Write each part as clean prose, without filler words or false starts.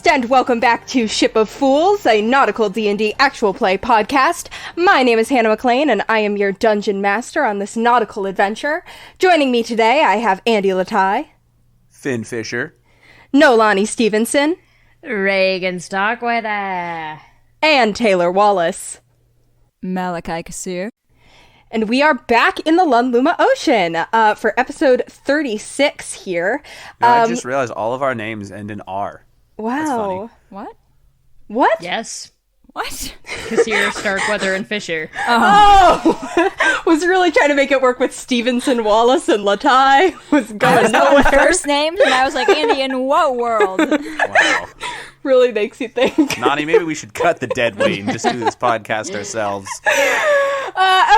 Podcast, and welcome back to Ship of Fools, a nautical D&D actual play podcast. My name is Hannah McLean, and I am your dungeon master on this nautical adventure. Joining me today, I have Andy Latai, Finn Fisher, Nolani Stevenson, Regin Starkweather, and Taylor Wallace. Malachi Kasur. And we are back in the Lunluma Ocean for episode 36 here. I just realized all of our names end in R. Wow. That's funny. What? What? Yes. What? Kasir, Starkweather, and Fisher. Oh! Was really trying to make it work with Stevenson, Wallace, and Latai. Was going nowhere. First names, and I was like, Andy, in what world? Wow. Really makes you think. Nani, maybe we should cut the dead weight and just do this podcast ourselves.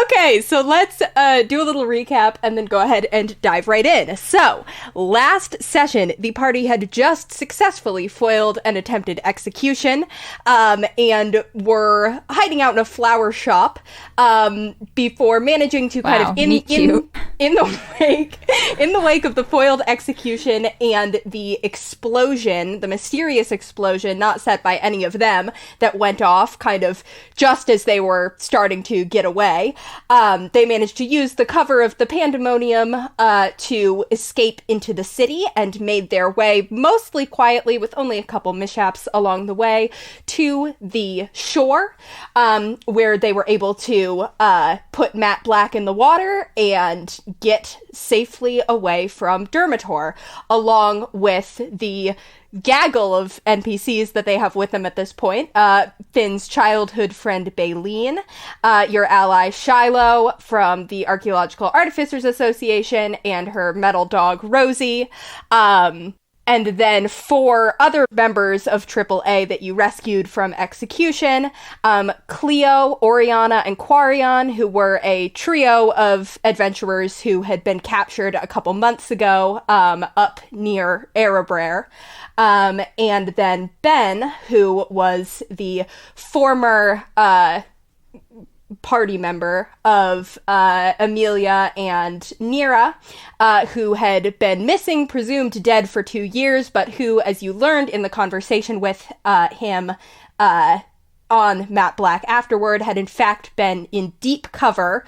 Okay, so let's do a little recap and then go ahead and dive right in. So, last session, the party had just successfully foiled an attempted execution, and were hiding out in a flower shop, before managing to kind of in the wake of the foiled execution and the explosion, the mysterious explosion, not set by any of them, that went off kind of just as they were starting to get away. They managed to use the cover of the pandemonium to escape into the city and made their way mostly quietly, with only a couple mishaps along the way, to the shore, where they were able to put Matt Black in the water and get safely away from Dermator, along with the gaggle of NPCs that they have with them at this point. Finn's childhood friend Baleen, your ally Shiloh from the Archaeological Artificers Association, and her metal dog Rosie, and then 4 other members of AAA that you rescued from execution, Cleo, Oriana, and Quarion, who were a trio of adventurers who had been captured a couple months ago up near Erebraer. And then Ben, who was the former party member of Amelia and Nira, who had been missing, presumed dead for 2 years, but who, as you learned in the conversation with him on Matt Black afterward, had in fact been in deep cover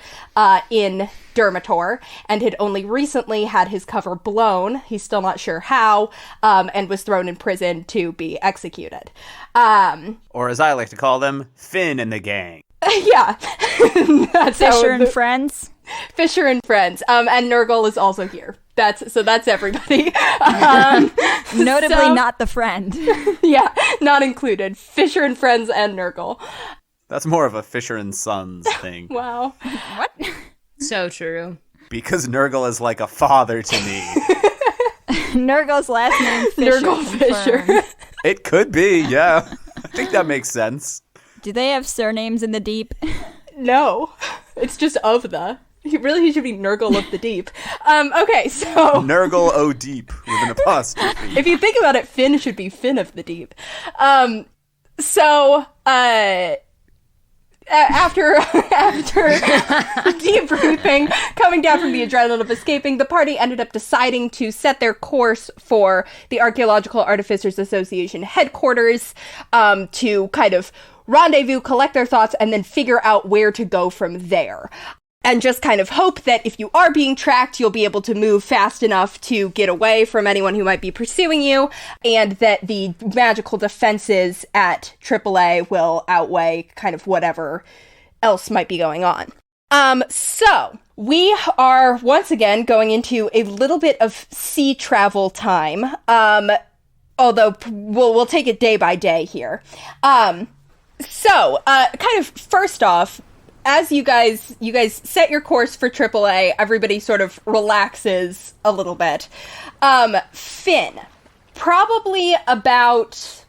in Dermator, and had only recently had his cover blown, he's still not sure how, and was thrown in prison to be executed. Or as I like to call them, Finn and the gang. Yeah. That's Fisher and friends. Fisher and friends. And Nurgle is also here. That's everybody. Notably not the friend. Yeah, not included. Fisher and friends and Nurgle. That's more of a Fisher and Sons thing. Wow. What? So true. Because Nurgle is like a father to me. Nurgle's last name Fisher. Nurgle Fisher. It could be, yeah. I think that makes sense. Do they have surnames in the deep? No. It's just of the. He should be Nurgle of the Deep. Okay, so... Nurgle O Deep with an apostrophe. If you think about it, Finn should be Finn of the Deep. After debriefing, coming down from the adrenaline of escaping, the party ended up deciding to set their course for the Archaeological Artificers Association headquarters, to kind of rendezvous, collect their thoughts, and then figure out where to go from there. And just kind of hope that if you are being tracked, you'll be able to move fast enough to get away from anyone who might be pursuing you, and that the magical defenses at AAA will outweigh kind of whatever else might be going on. So we are once again going into a little bit of sea travel time, although we'll take it day by day here. So kind of first off, as you guys set your course for AAA, everybody sort of relaxes a little bit. Finn, probably about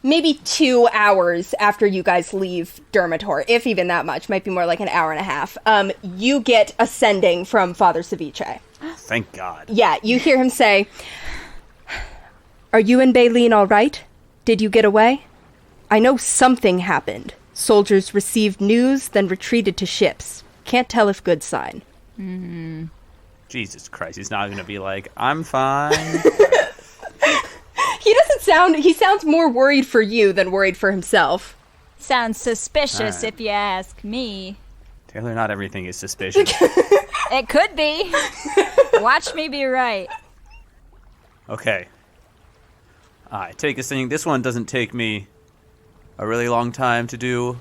maybe 2 hours after you guys leave Dermator, if even that much, might be more like an hour and a half, you get a sending from Father Ceviche. Thank God. Yeah, you hear him say, "Are you and Baleen all right? Did you get away? I know something happened. Soldiers received news, then retreated to ships. Can't tell if good sign." Jesus Christ, he's not going to be like, "I'm fine." He doesn't he sounds more worried for you than worried for himself. Sounds suspicious if you ask me. Taylor, not everything is suspicious. It could be. Watch me be right. Okay. I take a thing. This one doesn't take me a really long time to do.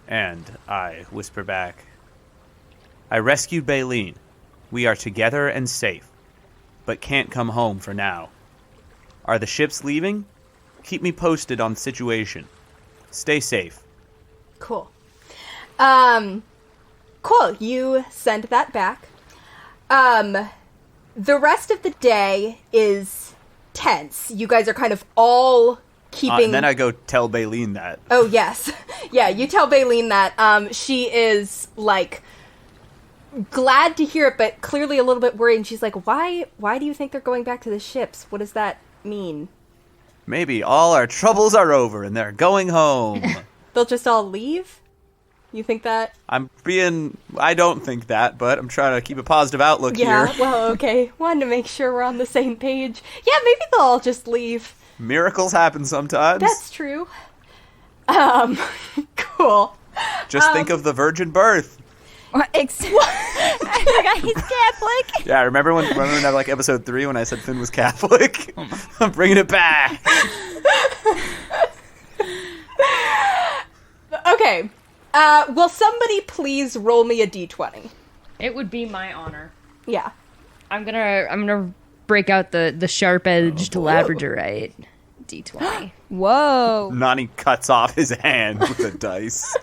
And I whisper back. I rescued Baleen. We are together and safe, but can't come home for now. Are the ships leaving? Keep me posted on the situation. Stay safe. Cool. Cool. You send that back. The rest of the day is tense. You guys are kind of all keeping... And then I go tell Baleen that. Oh, yes. Yeah, you tell Baleen that. She is, like, glad to hear it, but clearly a little bit worried. And she's like, why do you think they're going back to the ships? What does that mean? Maybe all our troubles are over and they're going home. They'll just all leave? You think that? I don't think that, but I'm trying to keep a positive outlook here. Yeah, well, okay. Wanted to make sure we're on the same page. Yeah, maybe they'll all just leave. Miracles happen sometimes. That's true. Cool. Just think of the virgin birth. I forgot he's Catholic. Yeah, remember when that, like, episode 3 when I said Finn was Catholic? I'm bringing it back. Okay. Will somebody please roll me a d20? It would be my honor. Yeah. I'm gonna break out the sharp-edged labradorite d20. Whoa. Nani cuts off his hand with a dice.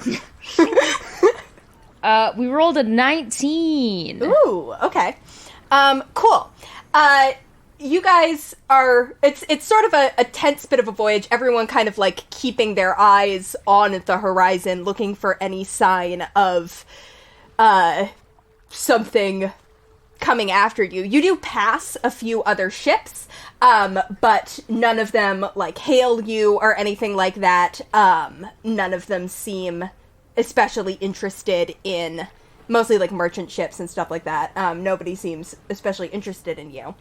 We rolled a 19. Ooh, okay. Cool. You guys are, it's sort of a tense bit of a voyage. Everyone kind of like keeping their eyes on the horizon, looking for any sign of, something coming after you. You do pass a few other ships, but none of them like hail you or anything like that. None of them seem especially interested in, mostly like merchant ships and stuff like that. Nobody seems especially interested in you.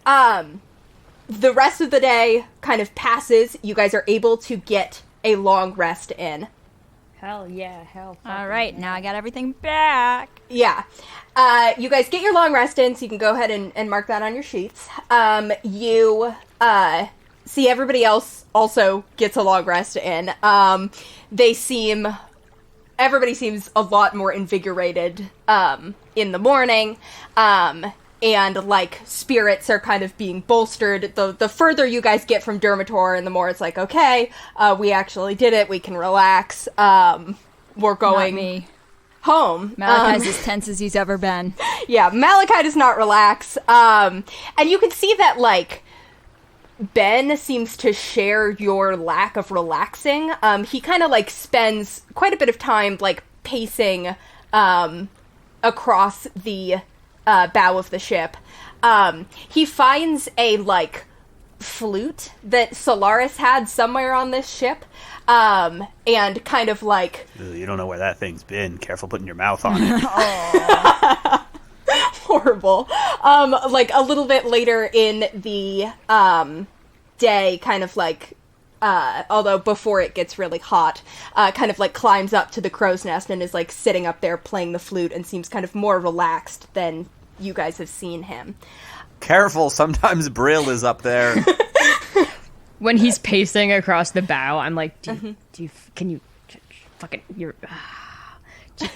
The rest of the day kind of passes. You guys are able to get a long rest in. Hell yeah, hell. All right, now I got everything back. Yeah. You guys get your long rest in, so you can go ahead and mark that on your sheets. You see everybody else also gets a long rest in. Everybody seems a lot more invigorated in the morning. And, like, spirits are kind of being bolstered. The further you guys get from Dermator, and the more it's like, okay, we actually did it, we can relax, we're going home. Malachi's as tense as he's ever been. Yeah, Malachi does not relax. And you can see that, like, Ben seems to share your lack of relaxing. He kind of, like, spends quite a bit of time, like, pacing across the bow of the ship. He finds a, like, flute that Solaris had somewhere on this ship, and kind of, like... You don't know where that thing's been. Careful putting your mouth on it. Horrible. Like, a little bit later in the, day, kind of, like... although before it gets really hot, kind of, like, climbs up to the crow's nest and is, like, sitting up there playing the flute and seems kind of more relaxed than you guys have seen him. Careful, sometimes Brill is up there. When he's pacing across the bow, I'm like, can you fucking, you're, I'm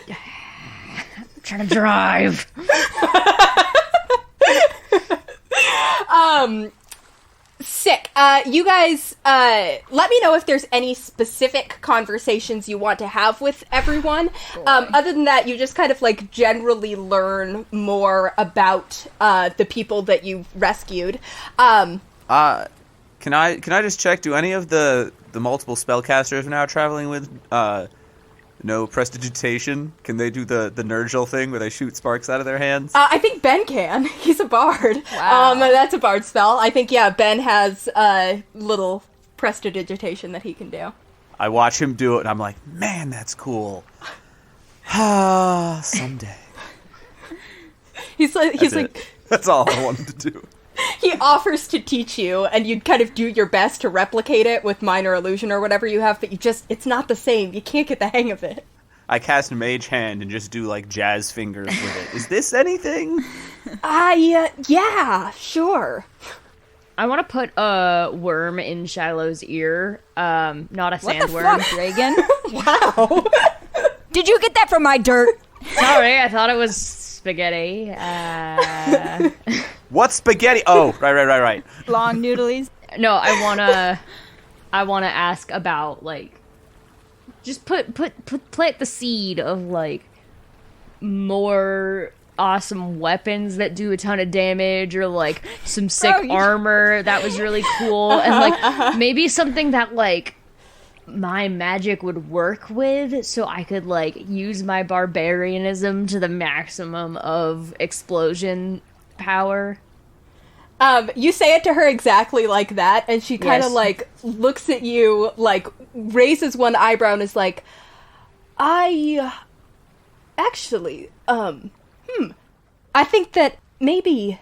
trying to drive. Sick. You guys, let me know if there's any specific conversations you want to have with everyone. Other than that, you just kind of, like, generally learn more about, the people that you rescued. Can I just check, do any of the multiple spellcasters now traveling with, no prestidigitation? Can they do the Nurgle thing where they shoot sparks out of their hands? I think Ben can. He's a bard. Wow. That's a bard spell. I think, yeah, Ben has a little prestidigitation that he can do. I watch him do it, and I'm like, man, that's cool. Someday. He's like, That's all I wanted to do. he offers to teach you, and you kind of do your best to replicate it with minor illusion or whatever you have, but it's not the same. You can't get the hang of it. I cast Mage Hand and just do, like, jazz fingers with it. Is this anything? Yeah, sure. I want to put a worm in Shiloh's ear, not a What the sandworm. fuck, Regin? Wow. Did you get that from my dirt? Sorry, I thought it was spaghetti. What spaghetti? Oh, right. Long noodlies. No, I wanna ask about, like, just plant the seed of, like, more awesome weapons that do a ton of damage, or, like, some sick armor that was really cool, and, like, maybe something that, like, my magic would work with, so I could, like, use my barbarianism to the maximum of explosion power. You say it to her exactly like that, and she kind of, Yes. like, looks at you, like, raises one eyebrow and is like, actually, I think that maybe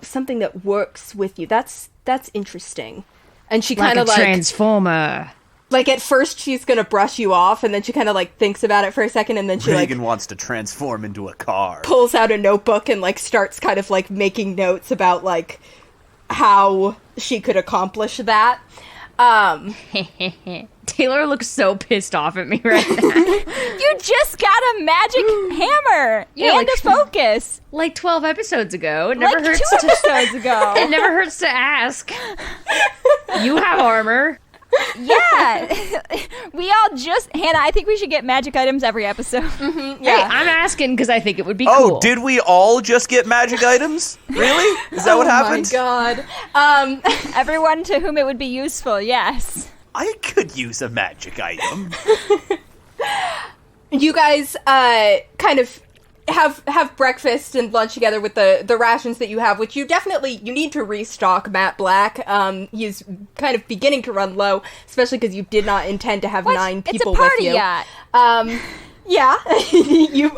something that works with you, that's interesting. And she kind of, like, transformer. like, at first she's gonna brush you off, and then she kind of, like, thinks about it for a second, and then she, Regan like, wants to transform into a car. pulls out a notebook and, like, starts kind of, like, making notes about, like, how she could accomplish that. Taylor looks so pissed off at me right now. You just got a magic hammer Yeah, and like- a focus. Like 12 episodes ago. It never Like hurts 2 to episodes ago. It never hurts to ask. You have armor. Yeah. We all just... Hannah, I think we should get magic items every episode. Hey, I'm asking because I think it would be Oh, cool. did we all just get magic items? Really? Is that what happened? Oh my god. Everyone to whom it would be useful, yes. I could use a magic item. You guys kind of have breakfast and lunch together with the rations that you have, which you need to restock Matt Black. He's kind of beginning to run low, especially because you did not intend to have 9 people it's a party with you. yacht. Yeah,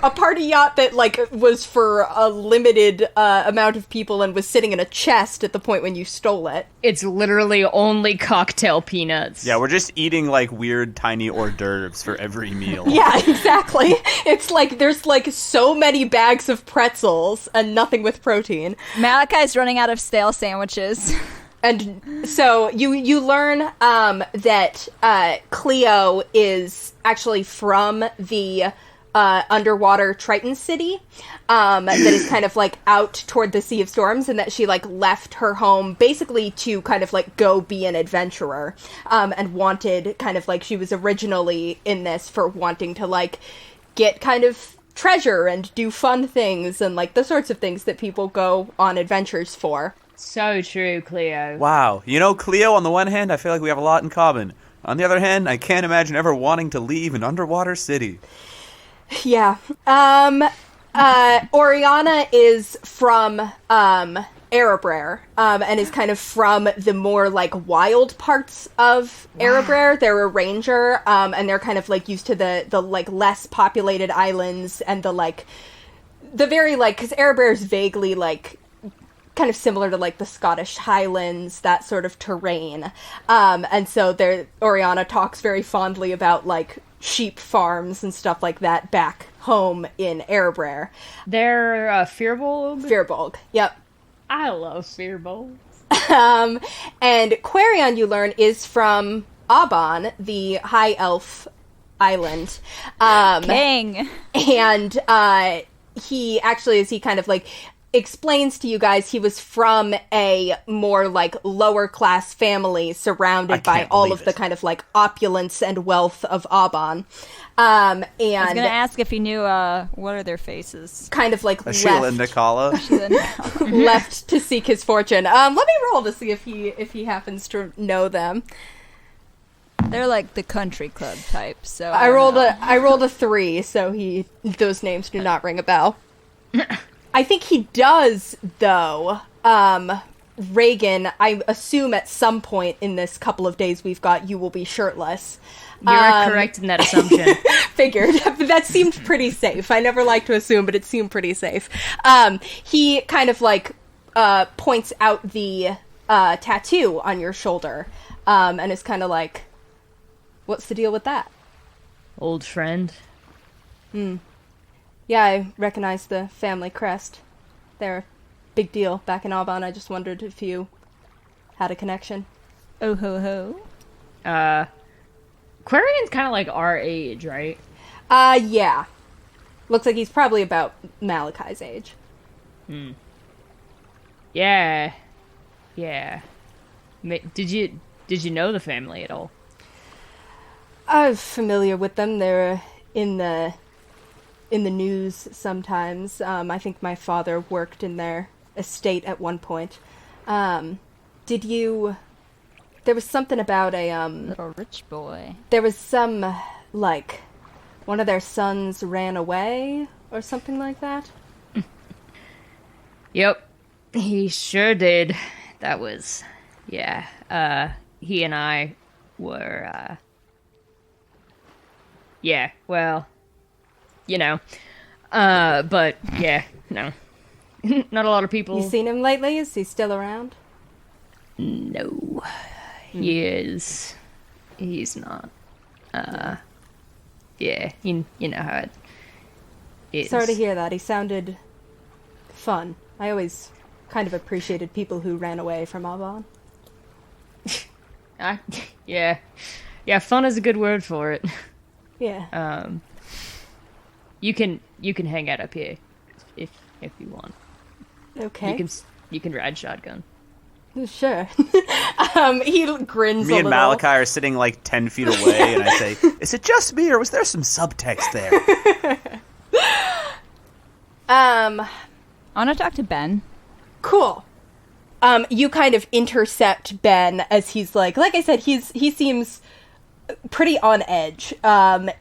a party yacht that, like, was for a limited amount of people and was sitting in a chest at the point when you stole it. It's literally only cocktail peanuts. Yeah, we're just eating, like, weird tiny hors d'oeuvres for every meal. Yeah, exactly. It's like there's, like, so many bags of pretzels and nothing with protein. Malachi's running out of stale sandwiches. And so you learn that Cleo is actually from the underwater Triton city that is kind of, like, out toward the Sea of Storms, and that she, like, left her home basically to kind of, like, go be an adventurer, and wanted kind of, like, she was originally in this for wanting to, like, get kind of treasure and do fun things and, like, the sorts of things that people go on adventures for. So true, Cleo. Wow. You know, Cleo, on the one hand, I feel like we have a lot in common. On the other hand, I can't imagine ever wanting to leave an underwater city. Yeah. Oriana is from Erebraer, and is kind of from the more, like, wild parts of Erebraer. They're a ranger, and they're kind of, like, used to the like, less populated islands and the, like, the very, like, because Erebraer is vaguely, like, kind of similar to, like, the Scottish Highlands, that sort of terrain. And so Oriana talks very fondly about, like, sheep farms and stuff like that back home in Erebraer. They're Fearbolg? Firbolg, yep. I love Fearbolg. And Quarion, you learn, is from Aban, the high elf island. King. And he actually, as he kind of, like, explains to you guys, he was from a more, like, lower class family surrounded by can't all believe of the it. kind of, like, opulence and wealth of Aban. And I was gonna ask if he knew, what are their faces? kind of, like, Sheila and left, Nikala. left to seek his fortune. Let me roll to see if he happens to know them. They're like the country club type, so... I don't know. rolled a 3, so those names do not ring a bell. I think he does, though. Regin, I assume at some point in this couple of days we've got, you will be shirtless. You're correct in that assumption. Figured. That seemed pretty safe. I never like to assume, but it seemed pretty safe. He kind of, like, points out the tattoo on your shoulder, and is kind of like, what's the deal with that? Old friend. Yeah, I recognize the family crest. They're a big deal back in Aubon. I just wondered if you had a connection. Oh ho ho. Quarian's kind of like our age, right? Yeah. Looks like he's probably about Malachi's age. Yeah. Did you know the family at all? I'm familiar with them. They're in the news sometimes. I think my father worked in their estate at one point. Did you... There was something about a, Little rich boy. There was some, like, one of their sons ran away or something like that? Yep. He sure did. That was... Yeah. He and I were, Yeah, well... You know. But, yeah, no. Not a lot of people... You seen him lately? Is he still around? No. He is. He's not. Yeah, you know how it is. Sorry to hear that. He sounded fun. I always kind of appreciated people who ran away from Aubon. Yeah. Yeah, fun is a good word for it. Yeah. You can hang out up here if you want. Okay. You can ride shotgun. Sure. He grins Me a and little. Malachi are sitting like 10 feet away, and I say, is it just me, or was there some subtext there? I want to talk to Ben. Cool. You kind of intercept Ben as he's like I said, he seems pretty on edge, and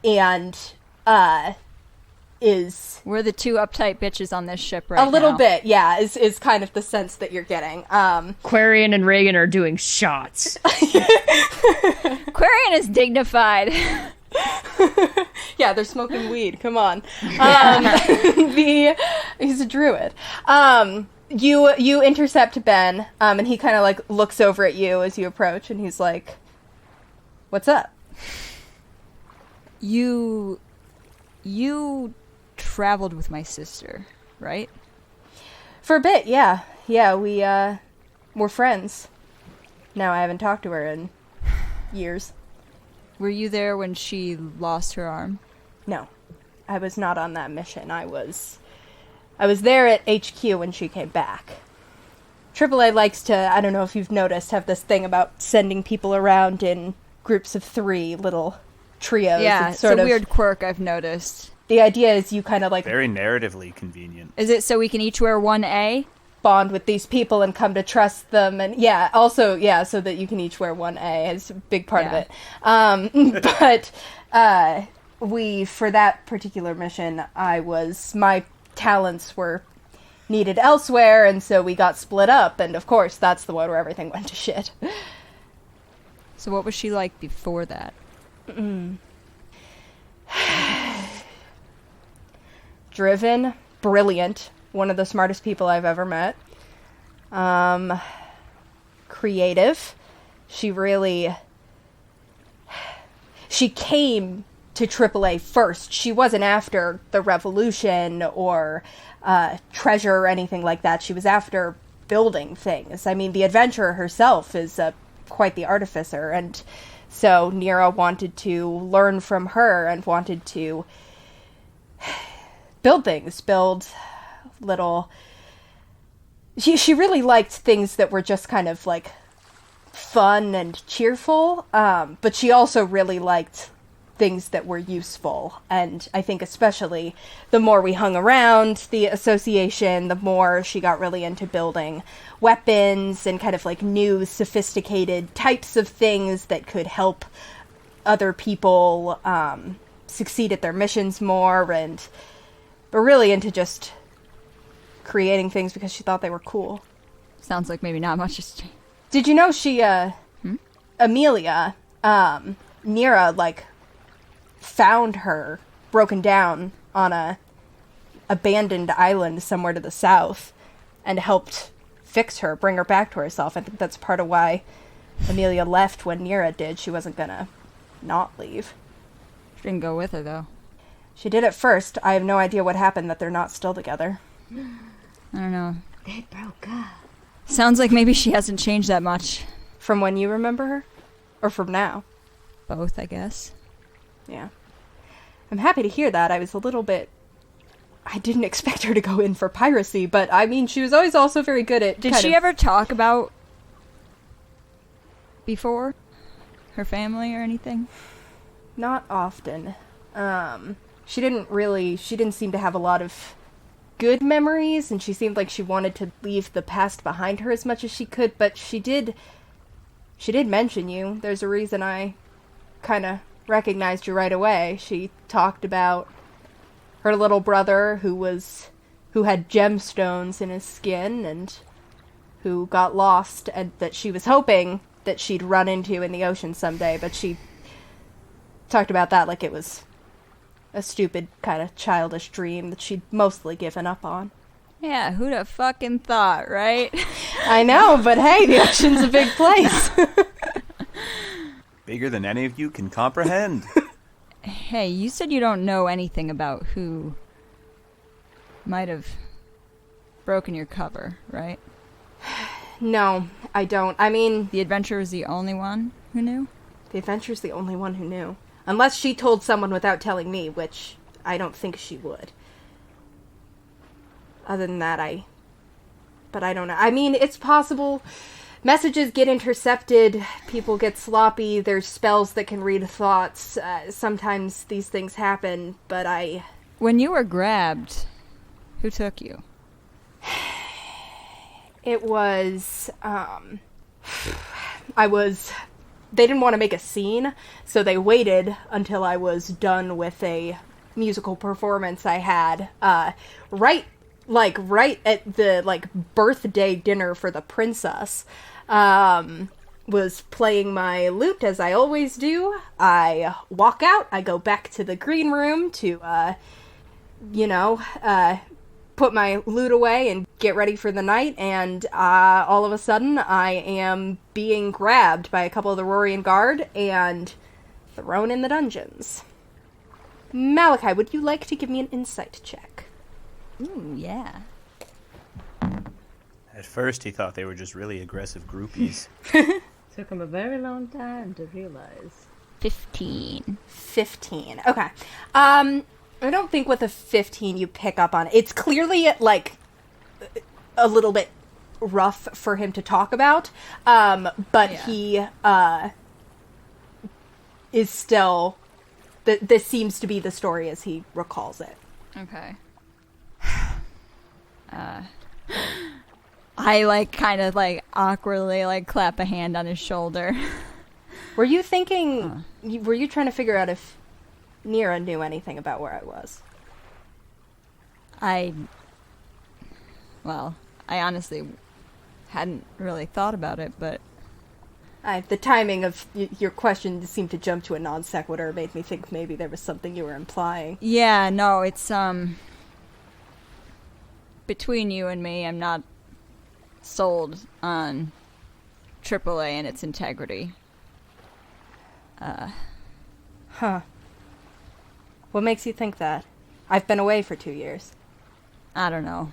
is... We're the two uptight bitches on this ship right now. A little bit, yeah, is kind of the sense that you're getting. Quarian and Regin are doing shots. Quarian is dignified. Yeah, they're smoking weed. Come on. He's a druid. You intercept Ben, and he kind of like looks over at you as you approach, and he's like, "What's up?" You traveled with my sister, right? For a bit, yeah. Yeah, we're friends. Now I haven't talked to her in years. Were you there when she lost her arm? No, I was not on that mission. I was there at HQ when she came back. AAA likes to, I don't know if you've noticed, have this thing about sending people around in groups of 3, little trios. Yeah, it's a weird quirk I've noticed. The idea is you kind of like Very narratively convenient. Is it so we can each wear 1A? bond with these people and come to trust them, and so that you can each wear 1A is a big part of it. But for that particular mission, my talents were needed elsewhere, and so we got split up, and of course that's the one where everything went to shit. So what was she like before that? Driven, brilliant, one of the smartest people I've ever met. Creative. She came to AAA first. She wasn't after the revolution or treasure or anything like that. She was after building things. I mean, the adventurer herself is quite the artificer, and so Nira wanted to learn from her and wanted to build things, build little... She really liked things that were just kind of, like, fun and cheerful, but she also really liked things that were useful, and I think especially the more we hung around the association, the more she got really into building weapons and kind of, like, new, sophisticated types of things that could help other people succeed at their missions more, but really into just creating things because she thought they were cool. Sounds like maybe not much has changed. Did you know she, Amelia, Nira, like, found her broken down on a abandoned island somewhere to the south and helped fix her, bring her back to herself. I think that's part of why Amelia left when Nira did. She wasn't gonna not leave. She didn't go with her, though. She did at first. I have no idea what happened that they're not still together. I don't know. They broke up. Sounds like maybe she hasn't changed that much. From when you remember her? Or from now? Both, I guess. Yeah. I'm happy to hear that. I was a little bit... I didn't expect her to go in for piracy, but I mean, she was always also very good at... Did she ever talk about before? Her family or anything? Not often. She didn't seem to have a lot of good memories, and she seemed like she wanted to leave the past behind her as much as she could, but she did mention you. There's a reason I kind of recognized you right away. She talked about her little brother who had gemstones in his skin and who got lost, and that she was hoping that she'd run into in the ocean someday, but she talked about that like it was a stupid kind of childish dream that she'd mostly given up on. Yeah, who'd have fucking thought, right? I know, but hey, the ocean's a big place. Bigger than any of you can comprehend. Hey, you said you don't know anything about who might have broken your cover, right? No, I don't. I mean... The adventurer was the only one who knew? The adventurer's the only one who knew. Unless she told someone without telling me, which I don't think she would. Other than that, But I don't know. I mean, it's possible. Messages get intercepted. People get sloppy. There's spells that can read thoughts. Sometimes these things happen, but When you were grabbed, who took you? It was, they didn't want to make a scene, so they waited until I was done with a musical performance I had, right at the, birthday dinner for the princess. Was playing my lute, as I always do. I walk out, I go back to the green room to, put my lute away and get ready for the night, and all of a sudden I am being grabbed by a couple of the Rorian guard and thrown in the dungeons. Malachi, would you like to give me an insight check? Ooh, yeah. At first, he thought they were just really aggressive groupies. Took him a very long time to realize. 15. 15. Okay. I don't think with a 15 you pick up on it. It's clearly, a little bit rough for him to talk about, but he is still... This seems to be the story as he recalls it. Okay. I, kind of awkwardly, clap a hand on his shoulder. Were you thinking... Were you trying to figure out if Nira knew anything about where I was? I honestly hadn't really thought about it, but... The timing of your question seemed to jump to a non sequitur, made me think maybe there was something you were implying. Yeah, no, it's, between you and me, I'm not sold on AAA and its integrity. Huh. What makes you think that? I've been away for 2 years. I don't know.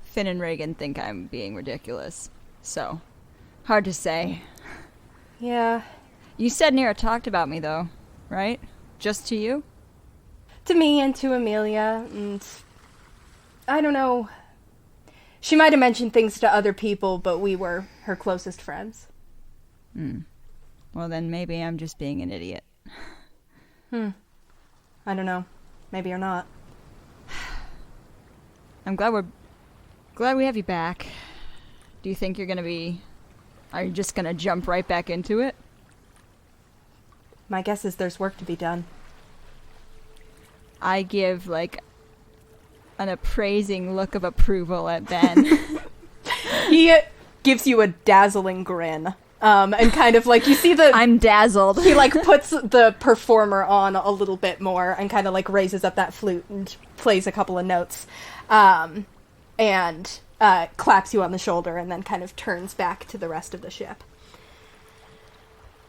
Finn and Regin think I'm being ridiculous. So, hard to say. Yeah. You said Nira talked about me, though, right? Just to you? To me and to Amelia, and... I don't know. She might have mentioned things to other people, but we were her closest friends. Well, then maybe I'm just being an idiot. I don't know. Maybe you're not. I'm glad we have you back. Do you think you're are you just gonna jump right back into it? My guess is there's work to be done. I give, an appraising look of approval at Ben. He gives you a dazzling grin. And kind of you see the... I'm dazzled. He puts the performer on a little bit more and kind of raises up that flute and plays a couple of notes. And claps you on the shoulder and then kind of turns back to the rest of the ship.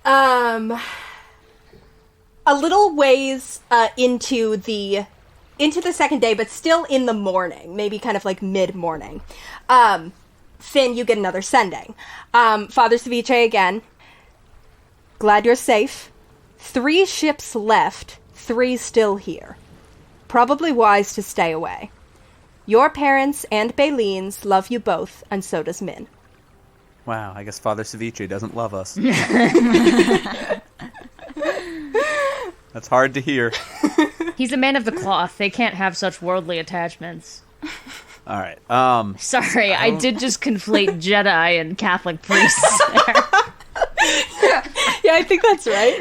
A little ways into the second day, but still in the morning, maybe kind of like mid-morning. Finn, you get another sending. Father Ceviche again. Glad you're safe. 3 ships left, 3 still here. Probably wise to stay away. Your parents and Baylene's love you both, and so does Min. Wow, I guess Father Ceviche doesn't love us. That's hard to hear. He's a man of the cloth. They can't have such worldly attachments. All right. Sorry, I did just conflate Jedi and Catholic priests there. Yeah, I think that's right.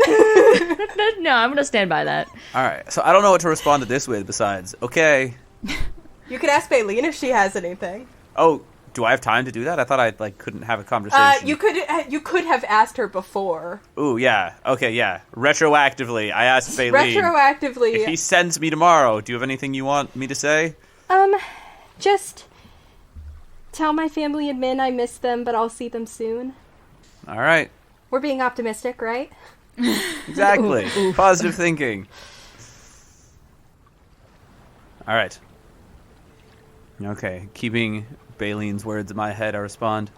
No, I'm going to stand by that. All right. So I don't know what to respond to this with besides, okay. You could ask Baylene if she has anything. Oh, do I have time to do that? I thought I couldn't have a conversation. You could have asked her before. Ooh, yeah. Okay, yeah. Retroactively, I asked Baylene. Retroactively. If he sends me tomorrow, do you have anything you want me to say? Just tell my family and Min I miss them, but I'll see them soon. All right. We're being optimistic, right? Exactly. Positive thinking. All right. Okay, keeping Baylene's words in my head, I respond.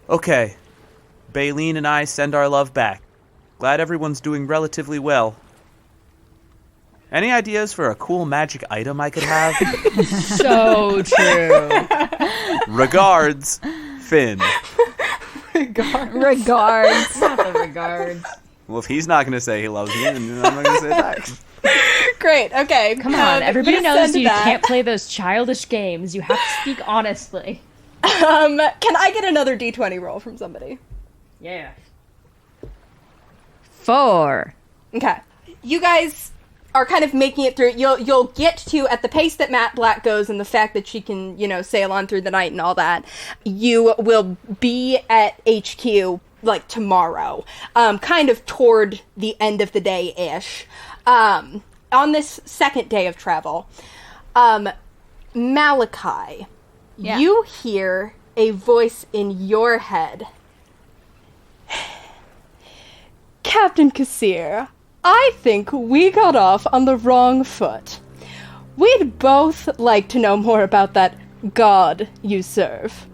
Okay. Baylene and I send our love back. Glad everyone's doing relatively well. Any ideas for a cool magic item I could have? So true. Regards, Finn. Regards. Not the regards. Well, if he's not going to say he loves me, then I'm not going to say that. Great, okay. Come on, everybody knows you that. can't play those childish games. You have to speak honestly. Can I get another D20 roll from somebody? Yeah. 4. Okay. You guys are kind of making it through. You'll get to, at the pace that Matt Black goes and the fact that she can, sail on through the night and all that, you will be at HQ, like, tomorrow. Kind of toward the end of the day-ish. On this second day of travel, Malachi, Yeah. you hear a voice in your head. Captain Kassir, I think we got off on the wrong foot. We'd both like to know more about that god you serve.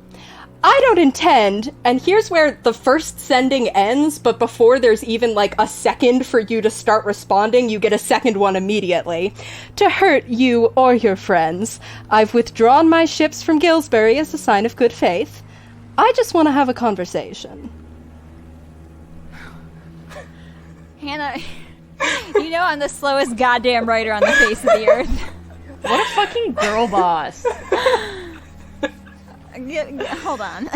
I don't intend, and here's where the first sending ends, but before there's even like a second for you to start responding, you get a second one immediately. To hurt you or your friends, I've withdrawn my ships from Gillsbury as a sign of good faith. I just want to have a conversation. Hannah, I'm the slowest goddamn writer on the face of the earth. What a fucking girl boss. Hold on.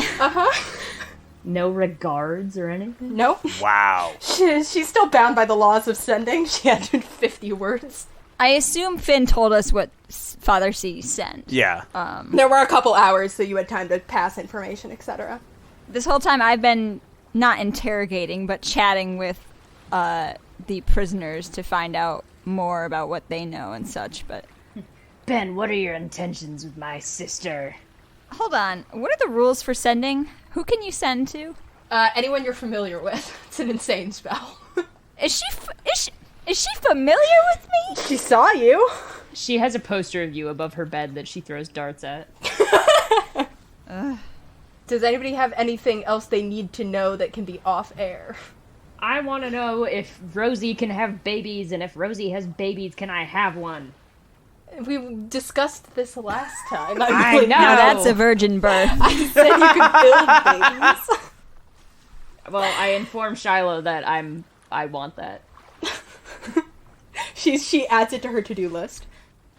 No regards or anything? Nope. Wow. She's still bound by the laws of sending. She had 50 words. I assume Finn told us what Father C sent. Yeah. There were a couple hours, so you had time to pass information, etc. This whole time I've been not interrogating, but chatting with the prisoners to find out more about what they know and such, but... Ben, what are your intentions with my sister? Hold on. What are the rules for sending? Who can you send to? Anyone you're familiar with. It's an insane spell. Is she familiar with me? She saw you. She has a poster of you above her bed that she throws darts at. Does anybody have anything else they need to know that can be off air? I want to know if Rosie can have babies, and if Rosie has babies, can I have one? We discussed this last time. I know. Now that's a virgin birth. I said you could build babies. Well, I informed Shiloh that I want that. She adds it to her to-do list.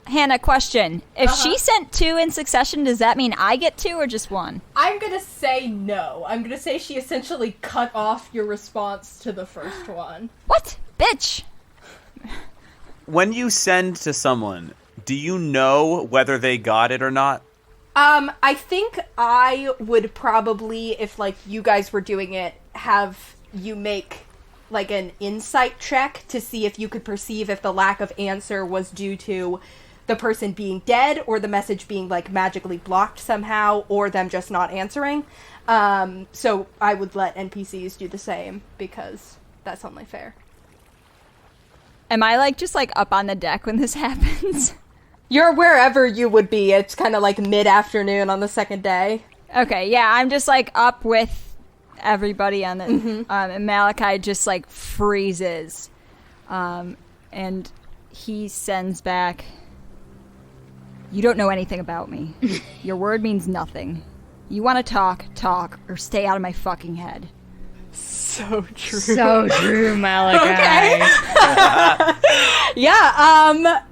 Hannah, question. If she sent 2 in succession, does that mean I get 2 or just 1? I'm gonna say no. I'm gonna say she essentially cut off your response to the first one. What? Bitch! When you send to someone, do you know whether they got it or not? I think I would probably, if, like, you guys were doing it, have you make, like, an insight check to see if you could perceive if the lack of answer was due to the person being dead or the message being like magically blocked somehow or them just not answering. So I would let NPCs do the same because that's only fair. Am I like just like up on the deck when this happens? You're wherever you would be. It's kind of like mid-afternoon on the second day. Okay, yeah, I'm just like up with everybody on the and Malachi just like freezes. And he sends back, "You don't know anything about me. Your word means nothing. You want to talk, or stay out of my fucking head." So true. So true, Malachi. Okay. Yeah,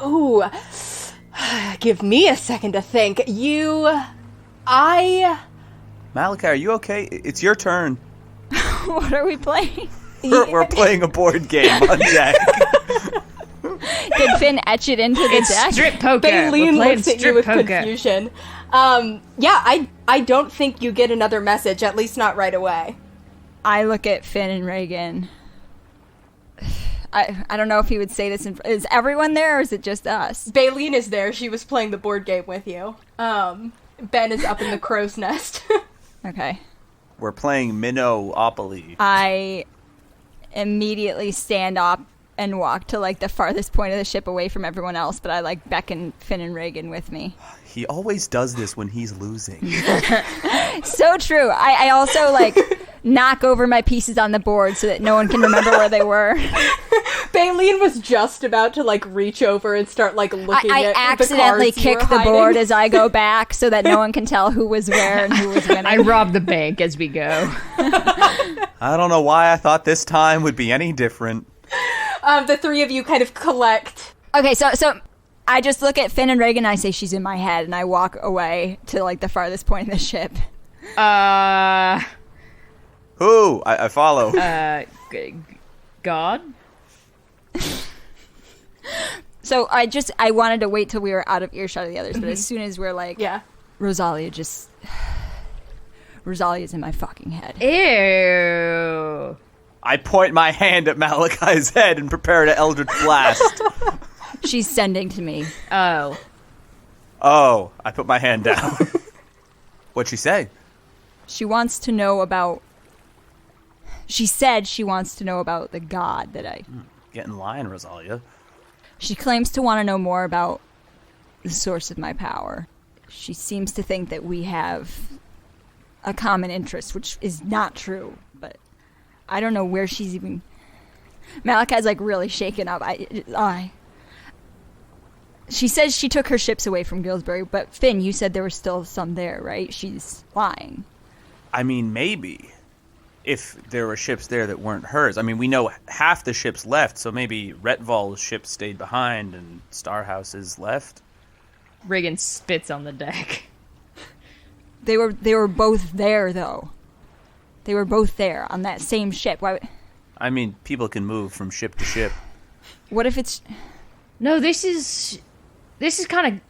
ooh. Give me a second to think. Malachi, are you okay? It's your turn. What are we playing? We're playing a board game on deck. Did Finn etch it into the It's deck? strip poker. Baleen We're playing looks at you strip with poker. confusion. Yeah, I don't think you get another message, at least not right away. I look at Finn and Regin. I don't know if he would say this. Is everyone there, or is it just us? Baleen is there. She was playing the board game with you. Ben is up in the crow's nest. Okay. We're playing Minnowopoly. I immediately stand up and walk to like the farthest point of the ship away from everyone else, but I like beckon Finn and Regin with me. He always does this when he's losing. So true. I also like knock over my pieces on the board so that no one can remember where they were. Baleen was just about to like reach over and start like looking I at accidentally the cards you kick were the hiding. board as I go back so that no one can tell who was where and who was winning. I rob the bank as we go. I don't know why I thought this time would be any different. The three of you kind of collect. Okay, so I just look at Finn and Regin and I say she's in my head and I walk away to like the farthest point of the ship. Who? I follow. God? So I wanted to wait till we were out of earshot of the others, but as soon as we're like, Yeah. Rosalia's in my fucking head. Ew. I point my hand at Malachi's head and prepare to Eldritch Blast. She's sending to me. Oh. Oh, I put my hand down. What'd she say? She wants to know about... She said she wants to know about the god that I... Get in line, Rosalia. She claims to want to know more about the source of my power. She seems to think that we have a common interest, which is not true, but I don't know where she's even... Malachi's like really shaken up. She says she took her ships away from Gillsbury, but Finn, you said there were still some there, right? She's lying. I mean, maybe. If there were ships there that weren't hers. I mean, we know half the ships left, so maybe Retval's ship stayed behind and Starhouse's left. Regin spits on the deck. They were both there, though. They were both there on that same ship. Why? I mean, people can move from ship to ship. What if it's... No, this is kind of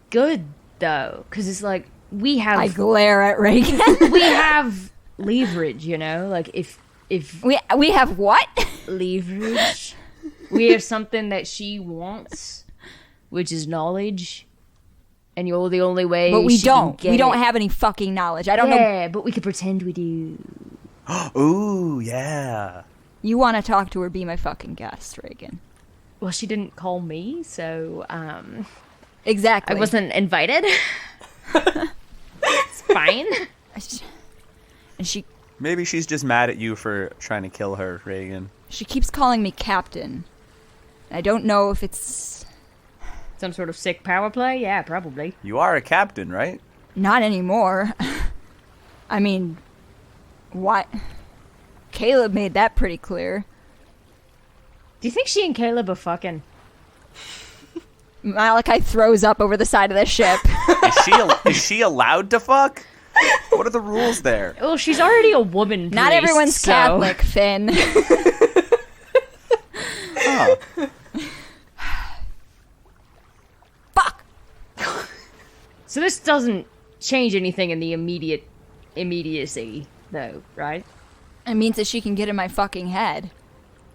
good, though, because it's like, we have... I glare at Regin. we have leverage, you know? Like, if We have what? leverage. We have something that she wants, which is knowledge. And you're the only way. But we she can don't. get We don't it. have any fucking knowledge. I don't know. Yeah, but we could pretend we do. Ooh, yeah. You want to talk to her? Be my fucking guest, Regin. Well, she didn't call me, so Exactly. I wasn't invited. It's fine. And she Maybe she's just mad at you for trying to kill her, Regin. keeps calling me captain. I don't know if it's Some sort of sick power play? Yeah, probably. You are a captain, right? not anymore. I mean, what? Caleb made that pretty clear. Do you think she and Caleb are fucking? Malachi throws up over the side of the ship. Is she allowed to fuck? What are the rules there? Well, she's already a woman. Not priest, everyone's so- Catholic, Finn. Huh. Fuck! So this doesn't change anything in the immediacy, though, right? It means that she can get in my fucking head.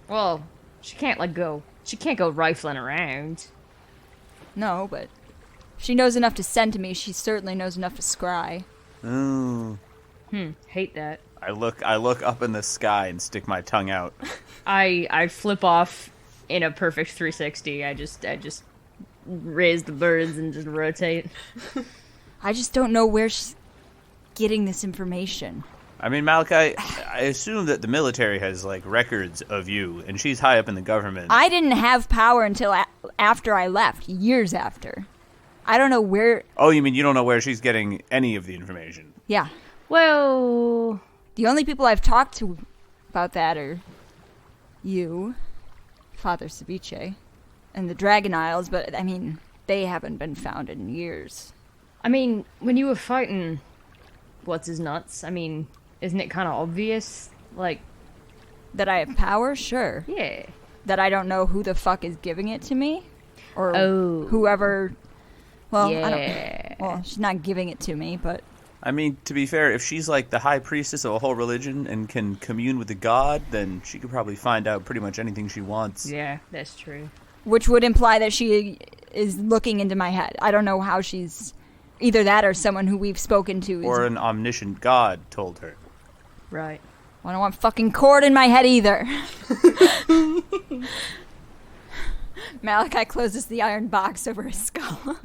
Well, she can't go rifling around. No, but she knows enough to send to me. She certainly knows enough to scry. Ooh. Hate that. I look up in the sky and stick my tongue out. I flip off in a perfect 360. I just raise the birds and just rotate. I just don't know where she's getting this information. I mean, Malachi, I assume that the military has, like, records of you, and she's high up in the government. I didn't have power until after I left, years after. I don't know where... Oh, you mean you don't know where she's getting any of the information? Yeah. Well... The only people I've talked to about that are you, Father Ceviche, and the Dragon Isles, but, I mean, they haven't been found in years. I mean, when you were fighting... What's his nuts? I mean... Isn't it kind of obvious? Like... That I have power? Sure. Yeah. That I don't know who the fuck is giving it to me? Or whoever... Well, yeah. I don't... Well, she's not giving it to me, but... I mean, to be fair, if she's like the high priestess of a whole religion and can commune with the god, then she could probably find out pretty much anything she wants. Yeah, that's true. Which would imply that she is looking into my head. I don't know how she's... Either that or someone who we've spoken to is... Or an omniscient god told her. Right. I don't want fucking cord in my head either. Malachi closes the iron box over his skull.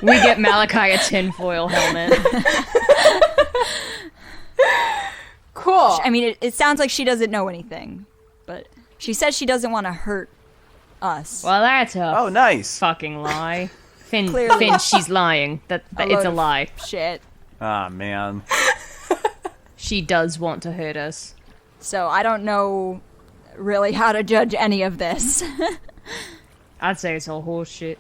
We get Malachi a tinfoil helmet. Cool. I mean, it sounds like she doesn't know anything, but she says she doesn't want to hurt us. Well, that's a Oh, nice. fucking lie. Finn, Clearly. she's lying. That it's a lie. Shit. Ah, man. She does want to hurt us. So I don't know really how to judge any of this. I'd say it's all horse shit.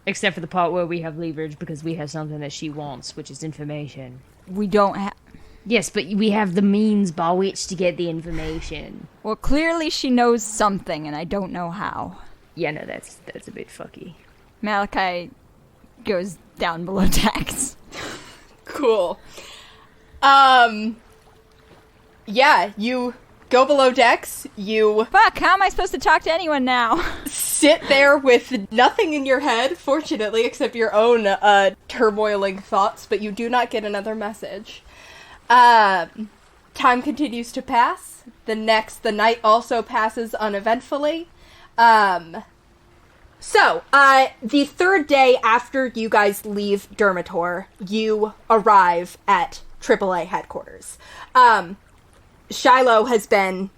Except for the part where we have leverage because we have something that she wants, which is information. We don't have... Yes, but we have the means by which to get the information. Well, clearly she knows something, and I don't know how. Yeah, no, that's a bit fucky. Malachi goes down below decks. Cool. Yeah, you go below decks, you Fuck, how am I supposed to talk to anyone now? sit there with nothing in your head, fortunately, except your own turmoiling thoughts, but you do not get another message. Time continues to pass. The night also passes uneventfully. So, the third day after you guys leave Dermator, you arrive at AAA headquarters. Shiloh has been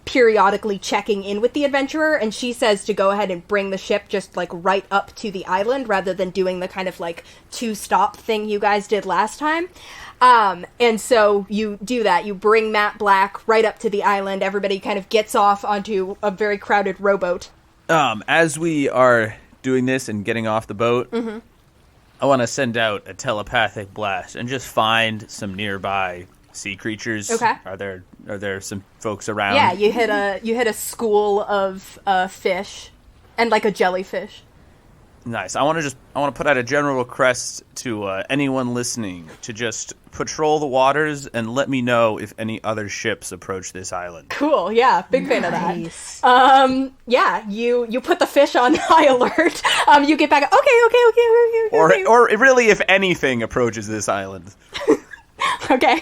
periodically checking in with the adventurer, and she says to go ahead and bring the ship just like right up to the island rather than doing the kind of like 2-stop thing you guys did last time. And so you do that. You bring Matt Black right up to the island. Everybody kind of gets off onto a very crowded rowboat. As we are doing this and getting off the boat, I want to send out a telepathic blast and just find some nearby sea creatures. Okay. Are there some folks around? Yeah, you hit a school of fish and like a jellyfish. Nice. I want to put out a general request to anyone listening to just patrol the waters and let me know if any other ships approach this island. Cool, yeah, big fan of Nice. that. Yeah, you put the fish on high alert. You get back, okay. Or really, if anything approaches this island. Okay.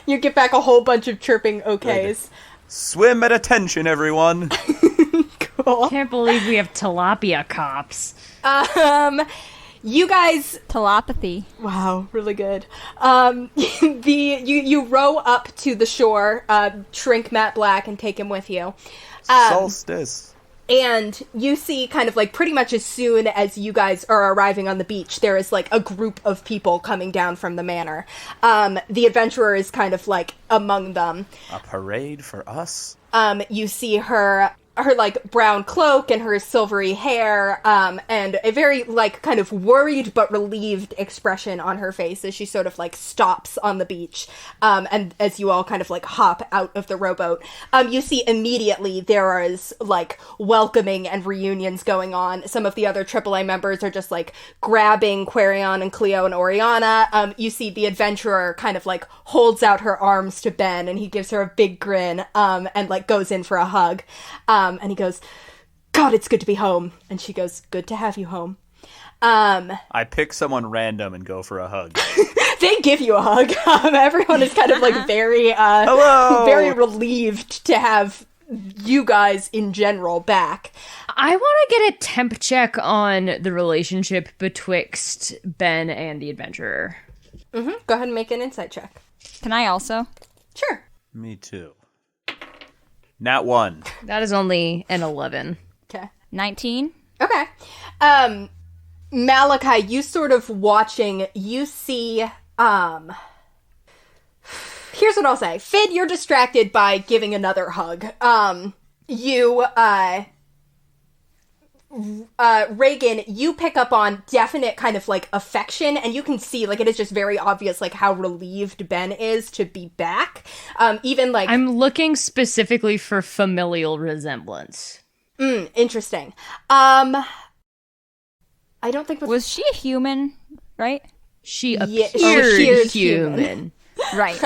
You get back a whole bunch of chirping okays. Swim at attention, everyone. Cool. Can't believe we have tilapia cops. You guys... Telepathy. Wow, really good. You row up to the shore, shrink Matt Black, and take him with you. Solstice. And you see kind of like pretty much as soon as you guys are arriving on the beach, there is like a group of people coming down from the manor. The adventurer is kind of like among them. A parade for us? You see her like brown cloak and her silvery hair, and a very like kind of worried but relieved expression on her face as she sort of like stops on the beach. And as you all kind of like hop out of the rowboat, you see immediately there is like welcoming and reunions going on. Some of the other AAA members are just like grabbing Quarion and Cleo and Oriana. You see the adventurer kind of like holds out her arms to Ben, and he gives her a big grin, and like goes in for a hug. And he goes, God, it's good to be home. And she goes, good to have you home. I pick someone random and go for a hug. They give you a hug. Everyone is kind of like very, Hello! very relieved to have you guys in general back. I want to get a temp check on the relationship betwixt Ben and the adventurer. Go ahead and make an insight check. Can I also? Sure. Me too. Nat 1. That is only an 11. Okay. 19? Okay. Malachi, you sort of watching, you see, here's what I'll say. Fid, you're distracted by giving another hug. Regin, you pick up on definite kind of like affection, and you can see like it is just very obvious like how relieved Ben is to be back. Even like I'm looking specifically for familial resemblance. Interesting. I don't think Was she a human, right? She Yeah, appeared she appeared human. Right.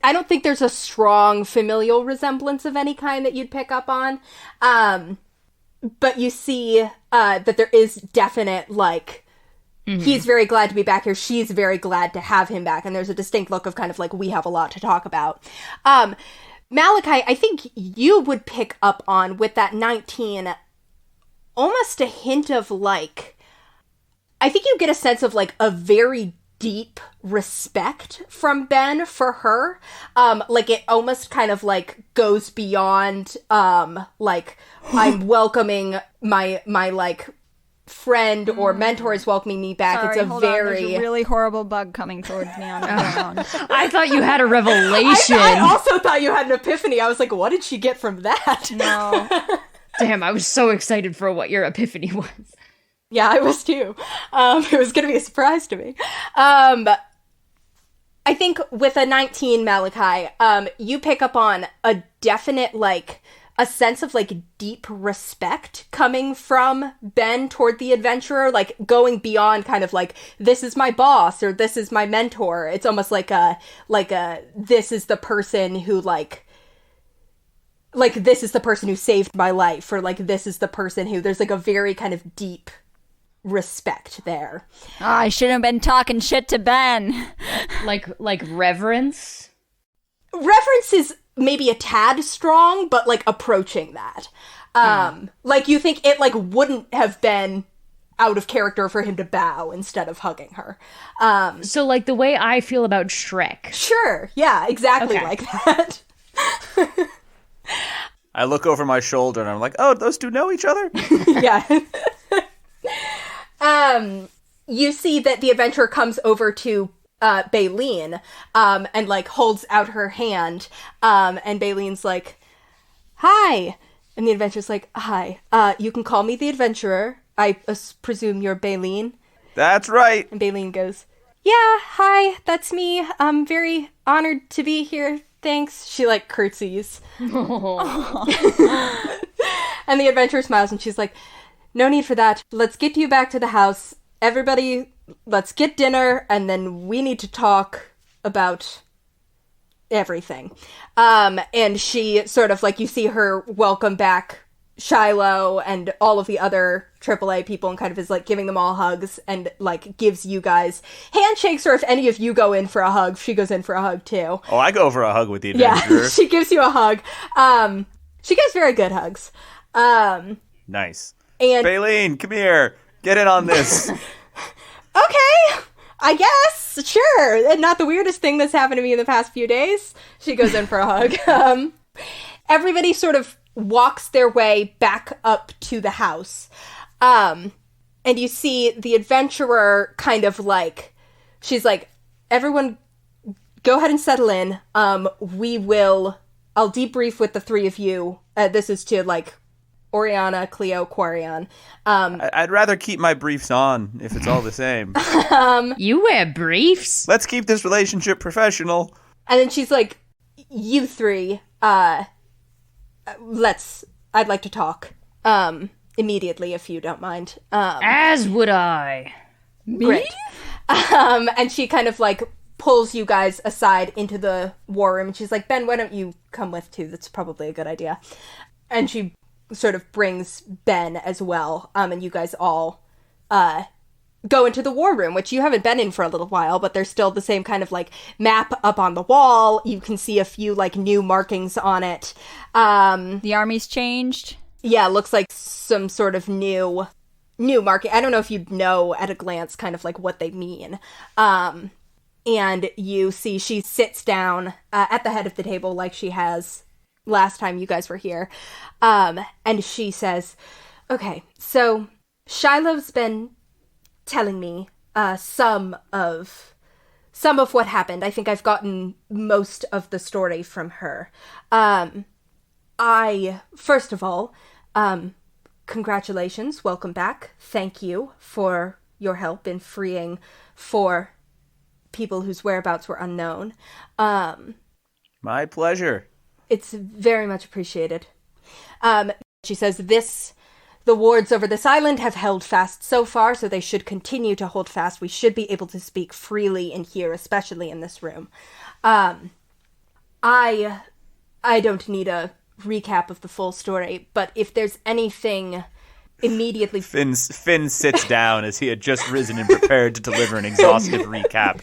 I don't think there's a strong familial resemblance of any kind that you'd pick up on. But you see that there is definite, like, he's very glad to be back here. She's very glad to have him back. And there's a distinct look of kind of like, we have a lot to talk about. Malachi, I think you would pick up on, with that 19, almost a hint of, like, I think you get a sense of, like, a very deep respect from Ben for her. Like, it almost kind of, like, goes beyond, like, I'm welcoming my like, friend or mentor is welcoming me back. Sorry, It's a hold very... on. There's a really horrible bug coming towards me on the ground. I thought you had a revelation. I also thought you had an epiphany. I was like, what did she get from that? No. Damn, I was so excited for what your epiphany was. Yeah, I was too. It was going to be a surprise to me. I think with a 19, Malachi, you pick up on a definite, like, a sense of, like, deep respect coming from Ben toward the adventurer, like, going beyond kind of, like, this is my boss, or this is my mentor. It's almost like this is the person who, like, this is the person who saved my life, or, like, this is the person who, there's, like, a very kind of deep respect there. Oh, I shouldn't have been talking shit to Ben. Like reverence? Reverence is maybe a tad strong, but, like, approaching that. Like, you think it, like, wouldn't have been out of character for him to bow instead of hugging her. So, like, the way I feel about Shrek. Sure, yeah, exactly Okay. like that. I look over my shoulder and I'm like, oh, those two know each other? Yeah. You see that the adventurer comes over to Baleen, and, like, holds out her hand, and Baleen's like, hi! And the adventurer's like, hi, you can call me the adventurer. I presume you're Baleen? That's right. And Baleen goes, yeah, hi, that's me. I'm very honored to be here. Thanks. She, like, curtsies. And the adventurer smiles and she's like, no need for that. Let's get you back to the house. Everybody, let's get dinner, and then we need to talk about everything. And she sort of, like, you see her welcome back Shiloh and all of the other AAA people and kind of is, like, giving them all hugs and, like, gives you guys handshakes, or if any of you go in for a hug, she goes in for a hug too. Oh, I go for a hug with the adventurer. Yeah, she gives you a hug. She gives very good hugs. Nice. And Baleen, come here. Get in on this. okay, I guess, sure. And not the weirdest thing that's happened to me in the past few days. She goes in for a hug. Everybody sort of walks their way back up to the house. And you see the adventurer kind of like, she's like, everyone go ahead and settle in. I'll debrief with the three of you. This is to, like, Oriana, Cleo, Quarion. I'd rather keep my briefs on if it's all the same. You wear briefs? Let's keep this relationship professional. And then she's like, you three, I'd like to talk. Immediately, if you don't mind. As would I. Great. And she kind of, like, pulls you guys aside into the war room. And she's like, Ben, why don't you come with too? That's probably a good idea. And she sort of brings Ben as well. And you guys all go into the war room, which you haven't been in for a little while, but there's still the same kind of like map up on the wall. You can see a few like new markings on it. The army's changed. Yeah, it looks like some sort of new marking. I don't know if you'd know at a glance kind of like what they mean. And you see she sits down at the head of the table like she has last time you guys were here. And she says, okay, so Shiloh's been telling me some of what happened. I think I've gotten most of the story from her. First of all, congratulations, welcome back. Thank you for your help in freeing 4 people whose whereabouts were unknown. My pleasure. It's very much appreciated. She says the wards over this island have held fast so far, so they should continue to hold fast. We should be able to speak freely in here, especially in this room. I don't need a recap of the full story, but if there's anything immediately... Finn sits down as he had just risen and prepared to deliver an exhaustive recap.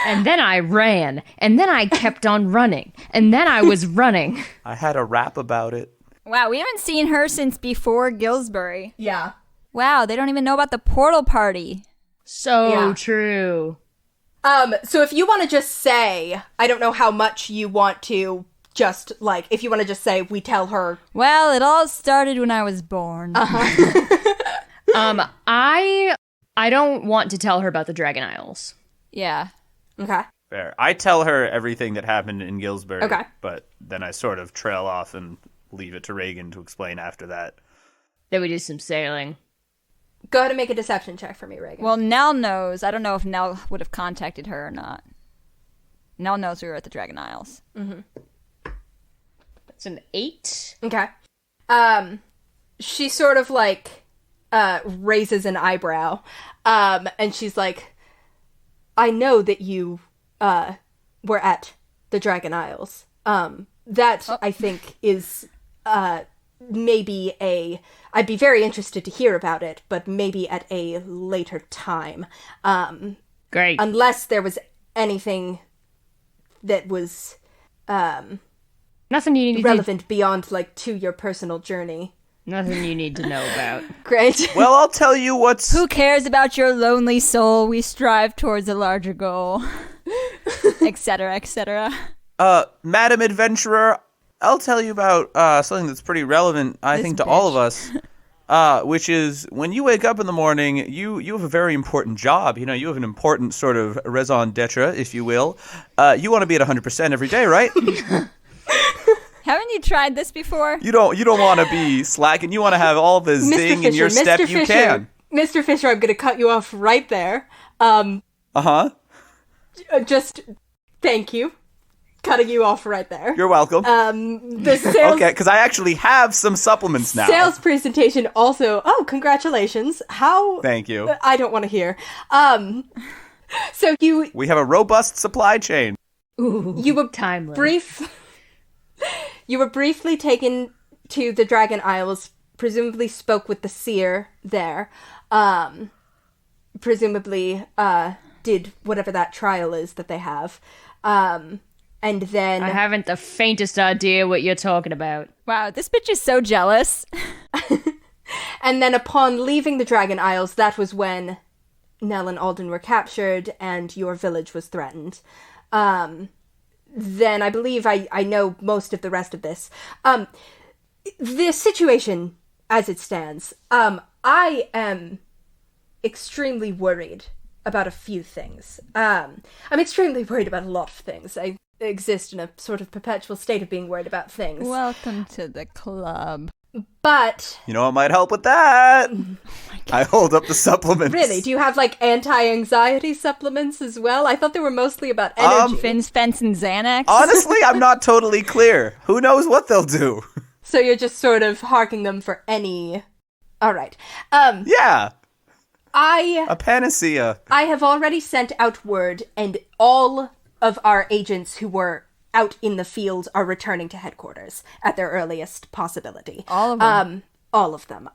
And then I ran, and then I kept on running, and then I was running. I had a rap about it. Wow, we haven't seen her since before Gillsbury. Yeah. Wow, they don't even know about the portal party. So true. So if you want to just say, I don't know how much you want to just, like, if you want to just say, we tell her. Well, it all started when I was born. I don't want to tell her about the Dragon Isles. Yeah. Okay. Fair. I tell her everything that happened in Gillsbury. Okay. But then I sort of trail off and leave it to Regin to explain after that. Then we do some sailing. Go ahead and make a deception check for me, Regin. Well, Nell knows. I don't know if Nell would have contacted her or not. Nell knows we were at the Dragon Isles. Mm-hmm. That's an 8. Okay. She sort of like raises an eyebrow, and she's like, I know that you were at the Dragon Isles. I think is maybe I'd be very interested to hear about it, but maybe at a later time. Great. Unless there was anything that was Nothing you need relevant beyond, like, to your personal journey. Nothing you need to know about. Great. Well, I'll tell you what's... Who cares about your lonely soul? We strive towards a larger goal. Etc., etc. Madam Adventurer, I'll tell you about something that's pretty relevant, I think, to all of us. Which is, when you wake up in the morning, you have a very important job. You know, you have an important sort of raison d'etre, if you will. You want to be at 100% every day, right? Haven't you tried this before? You don't want to be slacking. You want to have all the zing in your step you can. Mr. Fisher, I'm going to cut you off right there. Just thank you. Cutting you off right there. You're welcome. The sales... Okay, because I actually have some supplements now. Sales presentation also... Oh, congratulations. How... Thank you. I don't want to hear. So you... We have a robust supply chain. Ooh, you were timeless. You were briefly taken to the Dragon Isles, presumably spoke with the seer there. Presumably did whatever that trial is that they have. And then... I haven't the faintest idea what you're talking about. Wow, this bitch is so jealous. And then upon leaving the Dragon Isles, that was when Nell and Alden were captured and your village was threatened. Then I believe I know most of the rest of this. The situation as it stands, I am extremely worried about a few things. I'm extremely worried about a lot of things. I exist in a sort of perpetual state of being worried about things. Welcome to the club. But... You know what might help with that? I hold up the supplements. Really? Do you have, like, anti-anxiety supplements as well? I thought they were mostly about energy. Finn's Fence and Xanax? Honestly, I'm not totally clear. Who knows what they'll do? So you're just sort of harking them for any... All right. Yeah. A panacea. I have already sent out word, and all of our agents who were out in the field are returning to headquarters at their earliest possibility. All of them? All of them.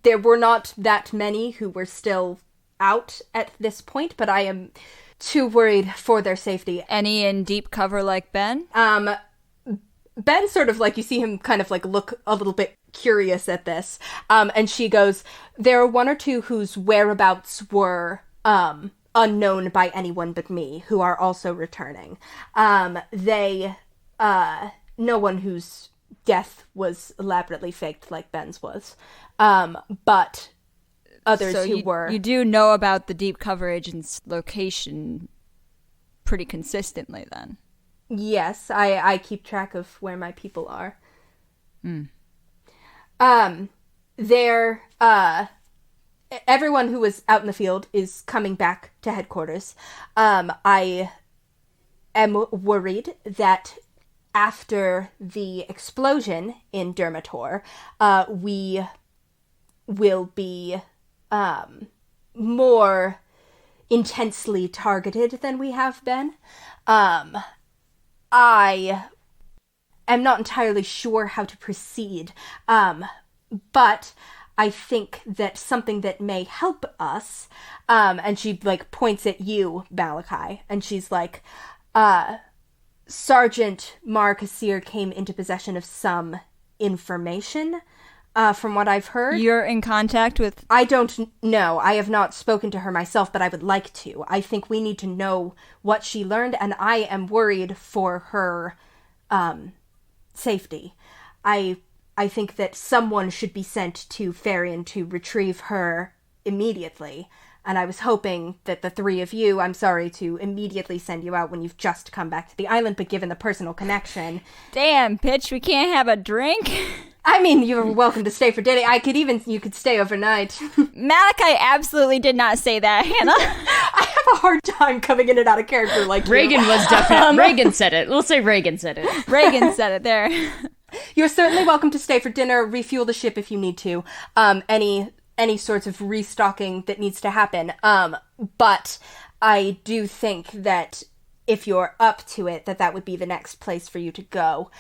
There were not that many who were still out at this point, but I am too worried for their safety. Any in deep cover like Ben? Ben sort of like, you see him kind of like look a little bit curious at this. And she goes, there are one or two whose whereabouts were unknown by anyone but me, who are also returning. No one whose death was elaborately faked like Ben's was. But others So who were... You do know about the deep cover agent's location pretty consistently then? Yes, I keep track of where my people are. Everyone who was out in the field is coming back to headquarters. I am worried that after the explosion in Dermator, we will be more intensely targeted than we have been. I am not entirely sure how to proceed, but I think that something that may help us, and she, like, points at you, Malachi, and she's like, Sergeant Marcassir came into possession of some information, from what I've heard. You're in contact with... I don't know. I have not spoken to her myself, but I would like to. I think we need to know what she learned, and I am worried for her safety. I think that someone should be sent to Farian to retrieve her immediately, and I was hoping that the three of you, I'm sorry to immediately send you out when you've just come back to the island, but given the personal connection... Damn, bitch, we can't have a drink? I mean, you're welcome to stay for dinner. You could stay overnight. Malachi absolutely did not say that, Hannah. I have a hard time coming in and out of character like you. Regin was definitely... Regin said it. We'll say Regin said it. Regin said it there. You're certainly welcome to stay for dinner, refuel the ship if you need to. Any sorts of restocking that needs to happen. But I do think that if you're up to it, that would be the next place for you to go.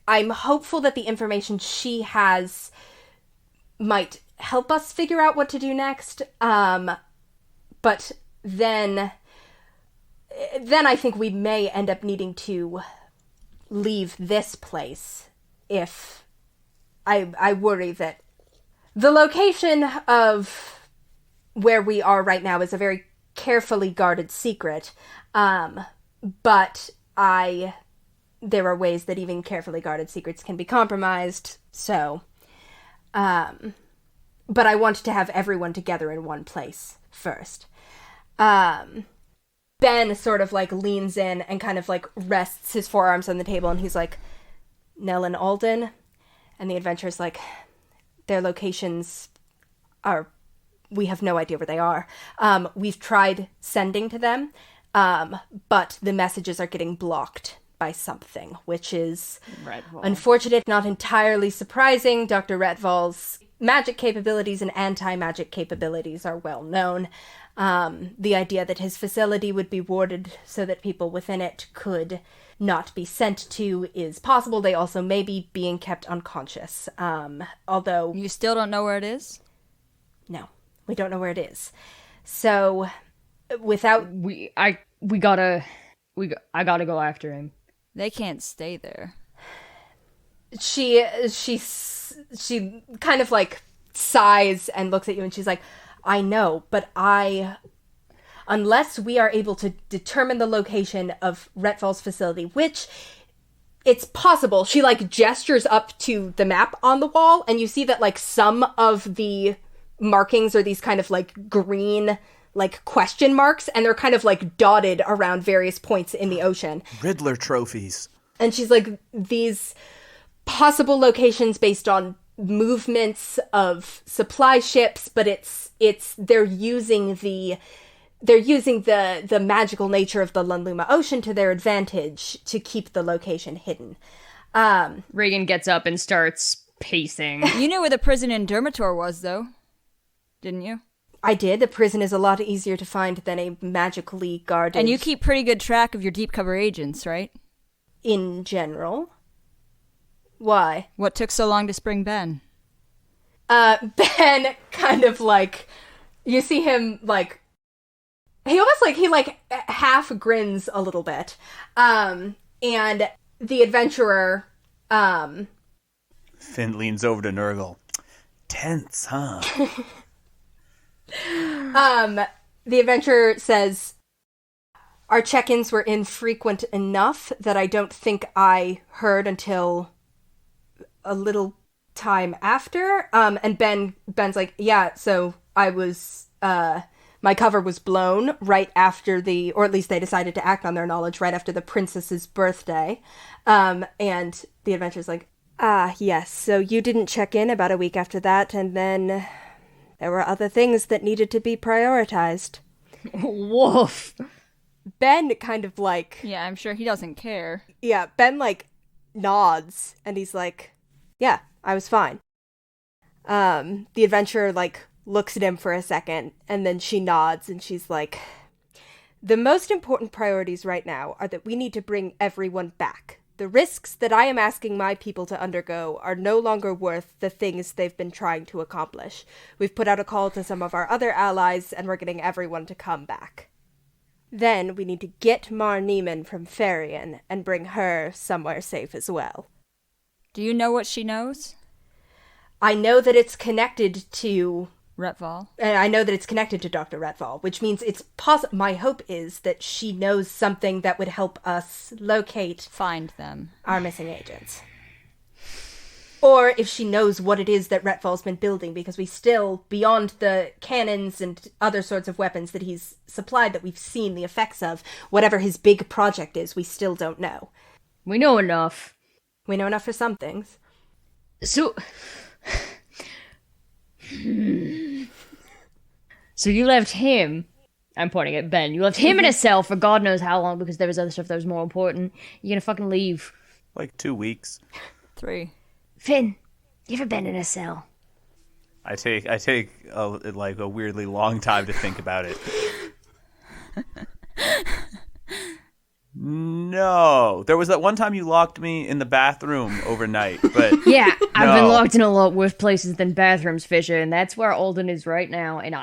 I'm hopeful that the information she has might help us figure out what to do next. But then I think we may end up needing to leave this place if I worry that the location of where we are right now is a very carefully guarded secret. But there are ways that even carefully guarded secrets can be compromised, so... but I want to have everyone together in one place first. Ben sort of, like, leans in and kind of, like, rests his forearms on the table, and he's like, Nell and Alden? And the adventurer's like, their locations are... We have no idea where they are. We've tried sending to them, but the messages are getting blocked by something, which is unfortunate, not entirely surprising. Dr. Retval's magic capabilities and anti-magic capabilities are well known. The idea that his facility would be warded so that people within it could not be sent to is possible. They also may be being kept unconscious. Although... You still don't know where it is? No, we don't know where it is. So, without... I gotta go after him. They can't stay there. She kind of, like, sighs and looks at you and she's like, I know, but unless we are able to determine the location of Retval's facility, which it's possible. She, like, gestures up to the map on the wall, and you see that, like, some of the markings are these kind of, like, green, like, question marks, and they're kind of, like, dotted around various points in the ocean. Riddler trophies. And she's like, these possible locations based on movements of supply ships, but they're using the magical nature of the Lunluma Ocean to their advantage to keep the location hidden. Regin gets up and starts pacing. You knew where the prison in Dermator was, though. didn't you? I did. The prison is a lot easier to find than a magically guarded... And you keep pretty good track of your deep cover agents, right? In general. Why? What took so long to spring Ben? Ben kind of like... You see him, like... He almost like... He, like, half grins a little bit. And the adventurer... Finn leans over to Nurgle. Tense, huh? The adventurer says, our check-ins were infrequent enough that I don't think I heard until a little time after. And Ben's like, yeah, so I was, my cover was blown right after or at least they decided to act on their knowledge right after the princess's birthday. And the adventurer's like, yes, so you didn't check in about a week after that, and then there were other things that needed to be prioritized. Woof. Ben kind of like... Yeah, I'm sure he doesn't care. Yeah, Ben like nods, and he's like, yeah, I was fine. The adventurer like looks at him for a second, and then she nods, and she's like, the most important priorities right now are that we need to bring everyone back. The risks that I am asking my people to undergo are no longer worth the things they've been trying to accomplish. We've put out a call to some of our other allies, and we're getting everyone to come back. Then we need to get Mar Neiman from Farian and bring her somewhere safe as well. Do you know what she knows? I know that it's connected to... Retval. And I know that it's connected to Dr. Retval, which means it's possible. My hope is that she knows something that would help us find them, our missing agents. Or if she knows what it is that Retval's been building, because we still, beyond the cannons and other sorts of weapons that he's supplied that we've seen the effects of, whatever his big project is, we still don't know. We know enough. We know enough for some things. So... So you left him, I'm pointing at Ben, you left him in a cell for God knows how long because there was other stuff that was more important. You're gonna fucking leave. Like 2 weeks. 3. Finn, you ever been in a cell? I take a weirdly long time to think about it. No. There was that one time you locked me in the bathroom overnight, but... Yeah, I've been no. locked in a lot worse places than bathrooms, Fisher, and that's where Alden is right now, and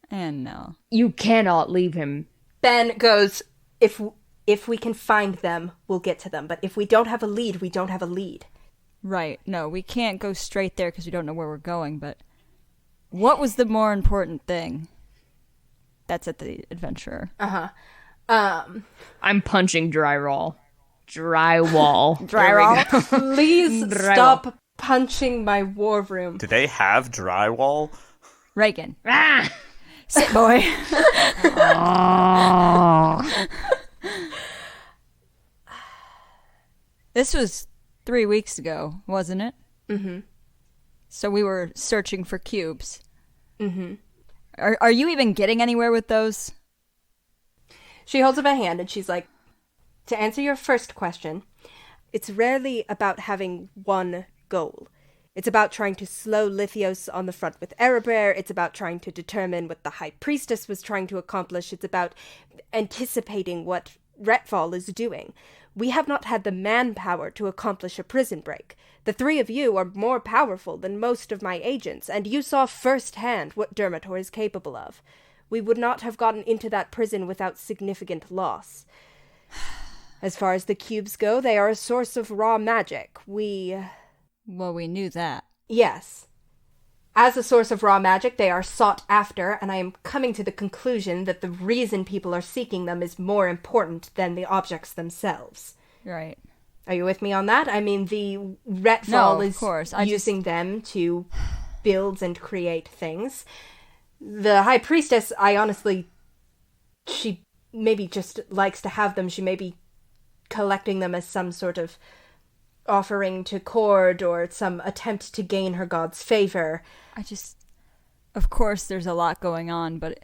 And no. You cannot leave him. Ben goes, if we can find them, we'll get to them. But if we don't have a lead, we don't have a lead. Right. No, we can't go straight there because we don't know where we're going, but what was the more important thing? That's at the adventurer. Uh-huh. I'm punching drywall. Drywall. Please Drywall. stop punching my war room. Do they have drywall? Regin. Ah! Sit, boy. This was 3 weeks ago, wasn't it? Mm-hmm. So we were searching for cubes. Mm-hmm. Are you even getting anywhere with those? She holds up a hand and she's like, to answer your first question, it's rarely about having one goal. It's about trying to slow Lithios on the front with Erebor. It's about trying to determine what the High Priestess was trying to accomplish. It's about anticipating what Retval is doing. We have not had the manpower to accomplish a prison break. The 3 of you are more powerful than most of my agents, and you saw firsthand what Dermator is capable of. We would not have gotten into that prison without significant loss. As far as the cubes go, they are a source of raw magic. Well, we knew that. Yes. As a source of raw magic, they are sought after, and I am coming to the conclusion that the reason people are seeking them is more important than the objects themselves. Right. Are you with me on that? I mean, the Retval No, of is course. using them to build and create things. The High Priestess, she maybe just likes to have them. She may be collecting them as some sort of offering to Cord or some attempt to gain her god's favor. Of course there's a lot going on, but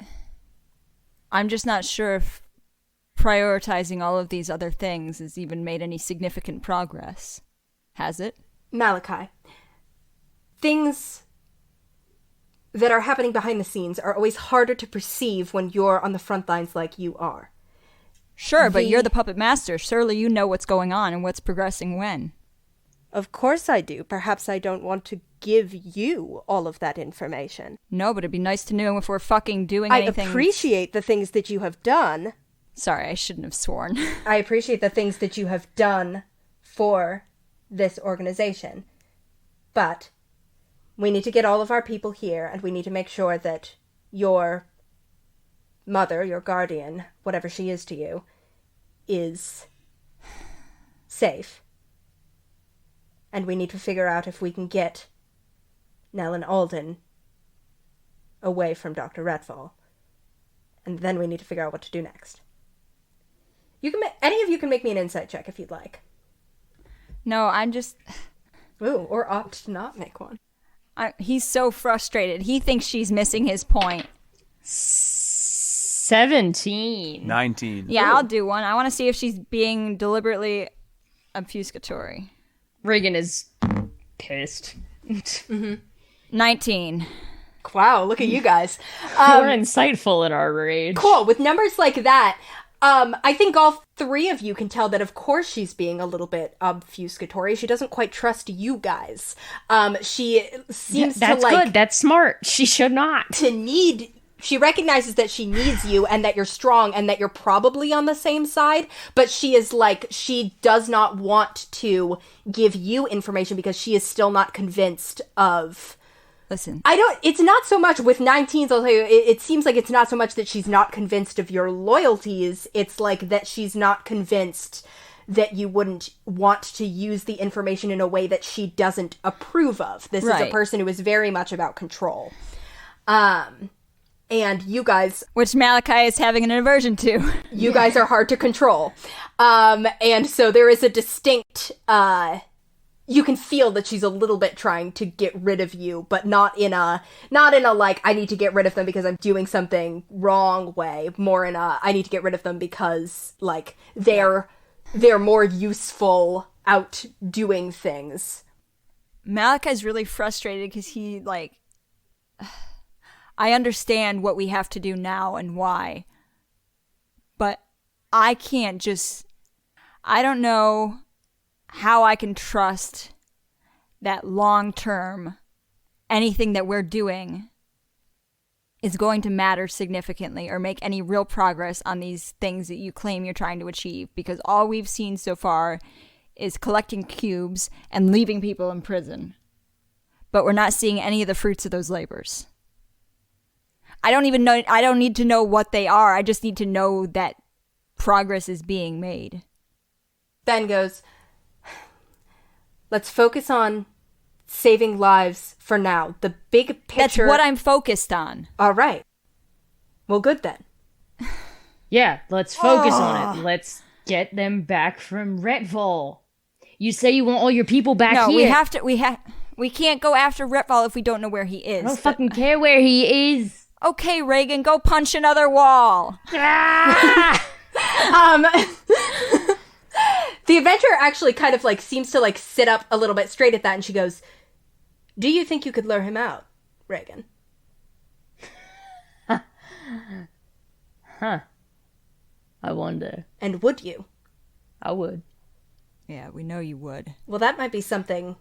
I'm just not sure if prioritizing all of these other things has even made any significant progress. Has it? Malachi, things that are happening behind the scenes are always harder to perceive when you're on the front lines like you are. Sure, but you're the puppet master. Surely you know what's going on and what's progressing when. Of course I do. Perhaps I don't want to give you all of that information. No, but it'd be nice to know if we're fucking doing I anything. appreciate the things that you have done. Sorry, I shouldn't have sworn. I appreciate the things that you have done for this organization. But we need to get all of our people here, and we need to make sure that your mother, your guardian, whatever she is to you, is safe. And we need to figure out if we can get Nell and Alden away from Dr. Redfall. And then we need to figure out what to do next. You can any of you can make me an insight check if you'd like. No, I'm just... Ooh, or opt to not make one. He's so frustrated. He thinks she's missing his point. 17. 19. Yeah, I'll do one. I want to see if she's being deliberately obfuscatory. Regin is pissed. 19. Wow, look at you guys. We're insightful in our rage. Cool. With numbers like that, I think all three of you can tell that, of course, she's being a little bit obfuscatory. She doesn't quite trust you guys. She seems That's to, like... good. That's smart. She should not. She recognizes that she needs you and that you're strong and that you're probably on the same side, but she is like, she does not want to give you information because she is still not convinced of... Listen. It's not so much with 19s, I'll tell you, it seems like it's not so much that she's not convinced of your loyalties, it's like that she's not convinced that you wouldn't want to use the information in a way that she doesn't approve of. This is a person who is very much about control. And you guys... Which Malachi is having an aversion to. You guys are hard to control. And so there is a distinct... you can feel that she's a little bit trying to get rid of you, but not in a like, I need to get rid of them because I'm doing something wrong way. More in a, I need to get rid of them because, like, they're more useful out doing things. Malachi's really frustrated because he, like... I understand what we have to do now and why. But I can't just... I don't know how I can trust that long-term anything that we're doing is going to matter significantly or make any real progress on these things that you claim you're trying to achieve, because all we've seen so far is collecting cubes and leaving people in prison. But we're not seeing any of the fruits of those labors. I don't need to know what they are. I just need to know that progress is being made. Ben goes, let's focus on saving lives for now. The big picture... That's what I'm focused on. All right. Well, good then. Yeah, let's focus on it. Let's get them back from Redfall. You say you want all your people back here. No, we can't go after Redfall if we don't know where he is. I don't fucking care where he is. Okay, Regin, go punch another wall. The adventurer actually kind of like seems to like sit up a little bit straight at that, and she goes, do you think you could lure him out, Regin? Huh. I wonder. And would you? I would. Yeah, we know you would. Well, that might be something.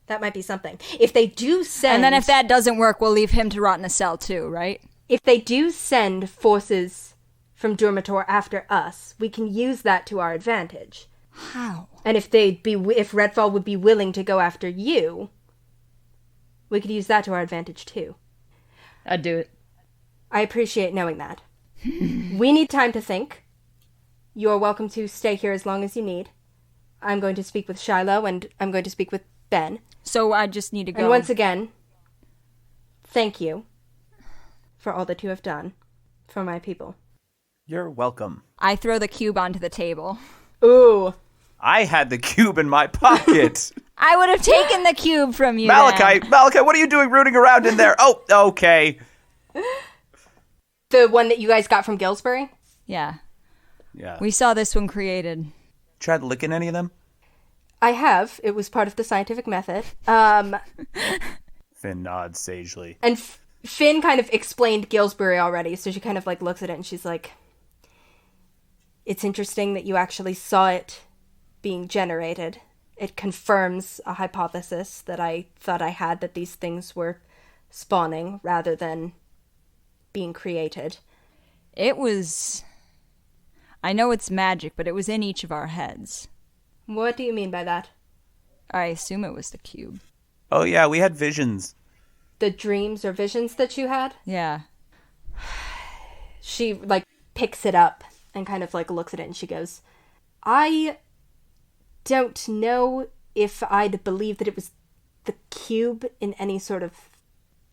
That might be something. If they do send... And then if that doesn't work, we'll leave him to rot in a cell too, right? If they do send forces from Durmator after us, we can use that to our advantage. How? And if Redfall would be willing to go after you, we could use that to our advantage too. I'd do it. I appreciate knowing that. We need time to think. You're welcome to stay here as long as you need. I'm going to speak with Shiloh, and I'm going to speak with Ben. So I just need to go. And once again, thank you for all that you have done for my people. You're welcome. I throw the cube onto the table. Ooh. I had the cube in my pocket. I would have taken the cube from you. Malachi, then. Malachi, what are you doing rooting around in there? Oh, okay. The one that you guys got from Gillsbury? Yeah. Yeah. We saw this one created. Tried licking any of them? I have. It was part of the scientific method. Finn nods sagely. And Finn kind of explained Gillsbury already, so she kind of like looks at it and she's like, it's interesting that you actually saw it being generated. It confirms a hypothesis that I thought I had, that these things were spawning rather than being created. It was... I know it's magic, but it was in each of our heads. What do you mean by that? I assume it was the cube. Oh yeah, we had visions. The dreams or visions that you had? Yeah. She, like, picks it up and kind of, like, looks at it and she goes, I don't know if I'd believe that it was the cube in any sort of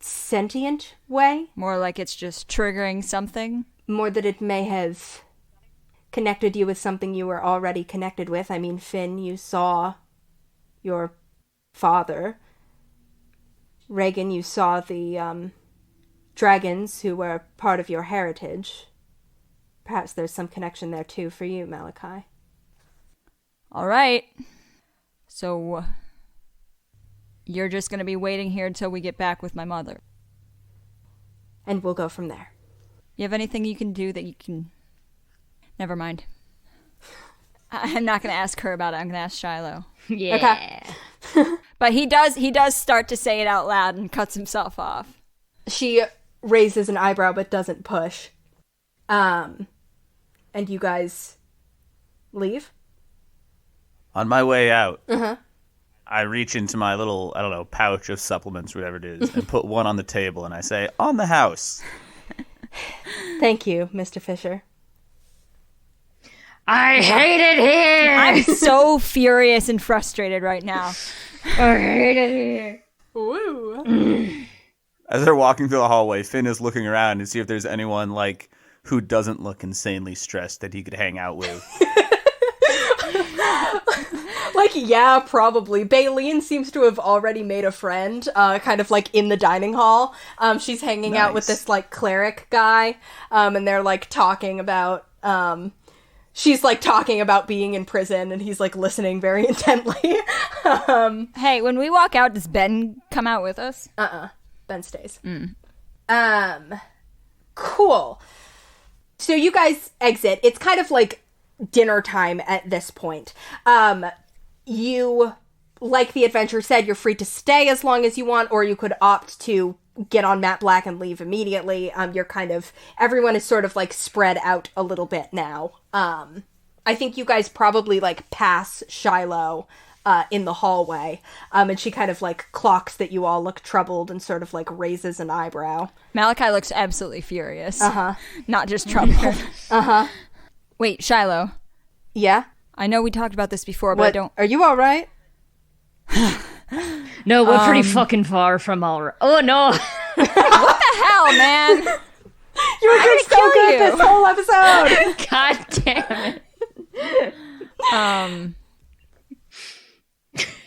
sentient way. More like it's just triggering something. More that it may have connected you with something you were already connected with. I mean, Finn, you saw your father. Regin, you saw the dragons who were part of your heritage. Perhaps there's some connection there too for you, Malachi. All right. So you're just going to be waiting here until we get back with my mother. And we'll go from there. You have anything you can do that you can... Never mind. I'm not going to ask her about it. I'm going to ask Shiloh. Yeah. Okay. But he does start to say it out loud and cuts himself off. She raises an eyebrow but doesn't push. And you guys leave? On my way out, I reach into my little, I don't know, pouch of supplements, whatever it is, and put one on the table, and I say, on the house. Thank you, Mr. Fisher. I hate it here! I'm so furious and frustrated right now. I hate it here. Woo! As they're walking through the hallway, Finn is looking around to see if there's anyone, like, who doesn't look insanely stressed that he could hang out with. Like, yeah, probably. Baleen seems to have already made a friend, kind of like in the dining hall. She's hanging out with this like cleric guy, and they're like talking about, she's like talking about being in prison, and he's like listening very intently. Hey, when we walk out, does Ben come out with us? Ben stays. Cool. So you guys exit. It's kind of like dinner time at this point. You, like the adventure said, you're free to stay as long as you want, or you could opt to get on Matt Black and leave immediately. You're kind of, everyone is sort of like spread out a little bit now. I think you guys probably like pass Shiloh in the hallway, and she kind of like clocks that you all look troubled and sort of like raises an eyebrow. Malachi looks absolutely furious. Not just troubled. Wait, Shiloh. Yeah? I know we talked about this before, but What? I don't... Are you alright? No, we're pretty fucking far from all right. Oh, no. What the hell, man? You were doing so good you. this whole episode! God damn it.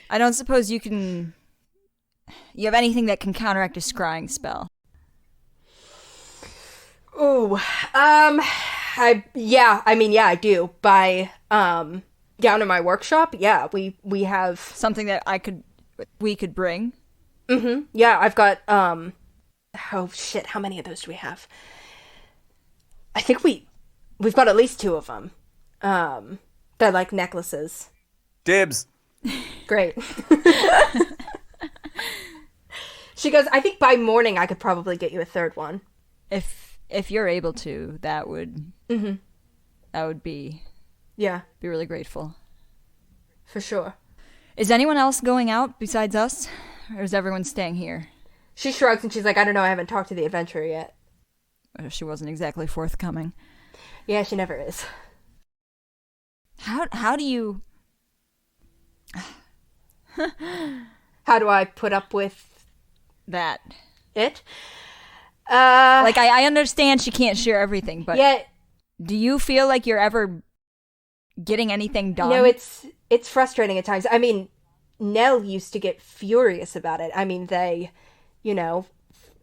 I don't suppose you can... You have anything that can counteract a scrying spell? Ooh, I do. By, down in my workshop, yeah, we have... Something that we could bring? Yeah, I've got, oh shit, how many of those do we have? I think we've got at least 2 of them. They're like necklaces. Dibs. Great. She goes, I think by morning I could probably get you a 3rd one. If you're able to, that would... That would be... Yeah. Be really grateful. For sure. Is anyone else going out besides us? Or is everyone staying here? She shrugs and she's like, I don't know, I haven't talked to the adventurer yet. She wasn't exactly forthcoming. Yeah, she never is. How do you... How do I put up with that? it? Like, I understand she can't share everything, but Yeah. do you feel like you're ever getting anything done? No, it's frustrating at times. I mean, Nell used to get furious about it. I mean, they,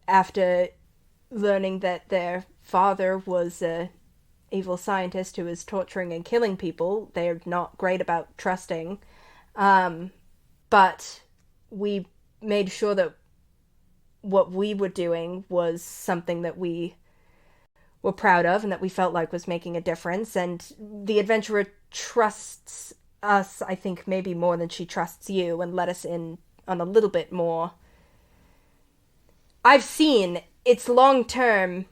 after learning that their father was a evil scientist who was torturing and killing people, they're not great about trusting. But we made sure that what we were doing was something that we were proud of and that we felt like was making a difference. And the adventurer trusts us, I think, maybe more than she trusts you, and let us in on a little bit more. I've seen its long-term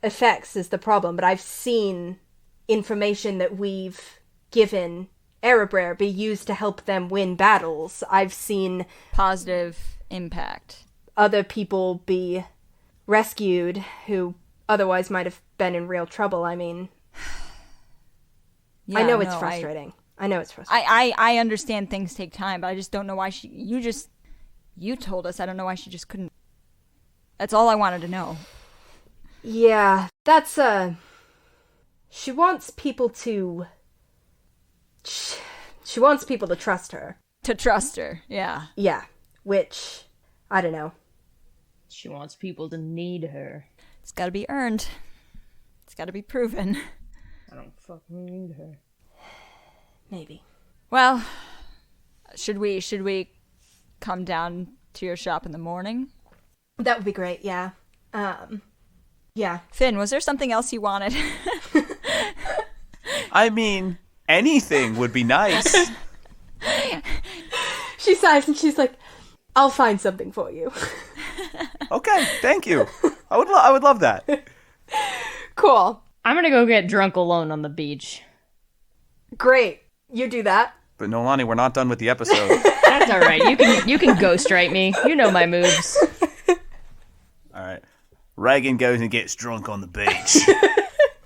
effects is the problem, but I've seen information that we've given Erebraer be used to help them win battles. I've seen Positive impact. other people be rescued who otherwise might have been in real trouble. I mean, I know it's frustrating. I know it's frustrating. I understand things take time, but I just don't know why you told us. I don't know why she just couldn't. That's all I wanted to know. Yeah, that's, she wants people to... She wants people to trust her. To trust her, yeah. Yeah, which, I don't know. She wants people to need her. It's gotta be earned. It's gotta be proven. I don't fucking need her. Maybe. Well, should we come down to your shop in the morning? That would be great, yeah. Yeah. Finn, was there something else you wanted? I mean, anything would be nice. She sighs and she's like, I'll find something for you. Okay, thank you. I would love that. Cool. I'm gonna go get drunk alone on the beach. Great. You do that. But Nolani, we're not done with the episode. That's all right. You can ghostwrite me. You know my moves. All right. Regin goes and gets drunk on the beach.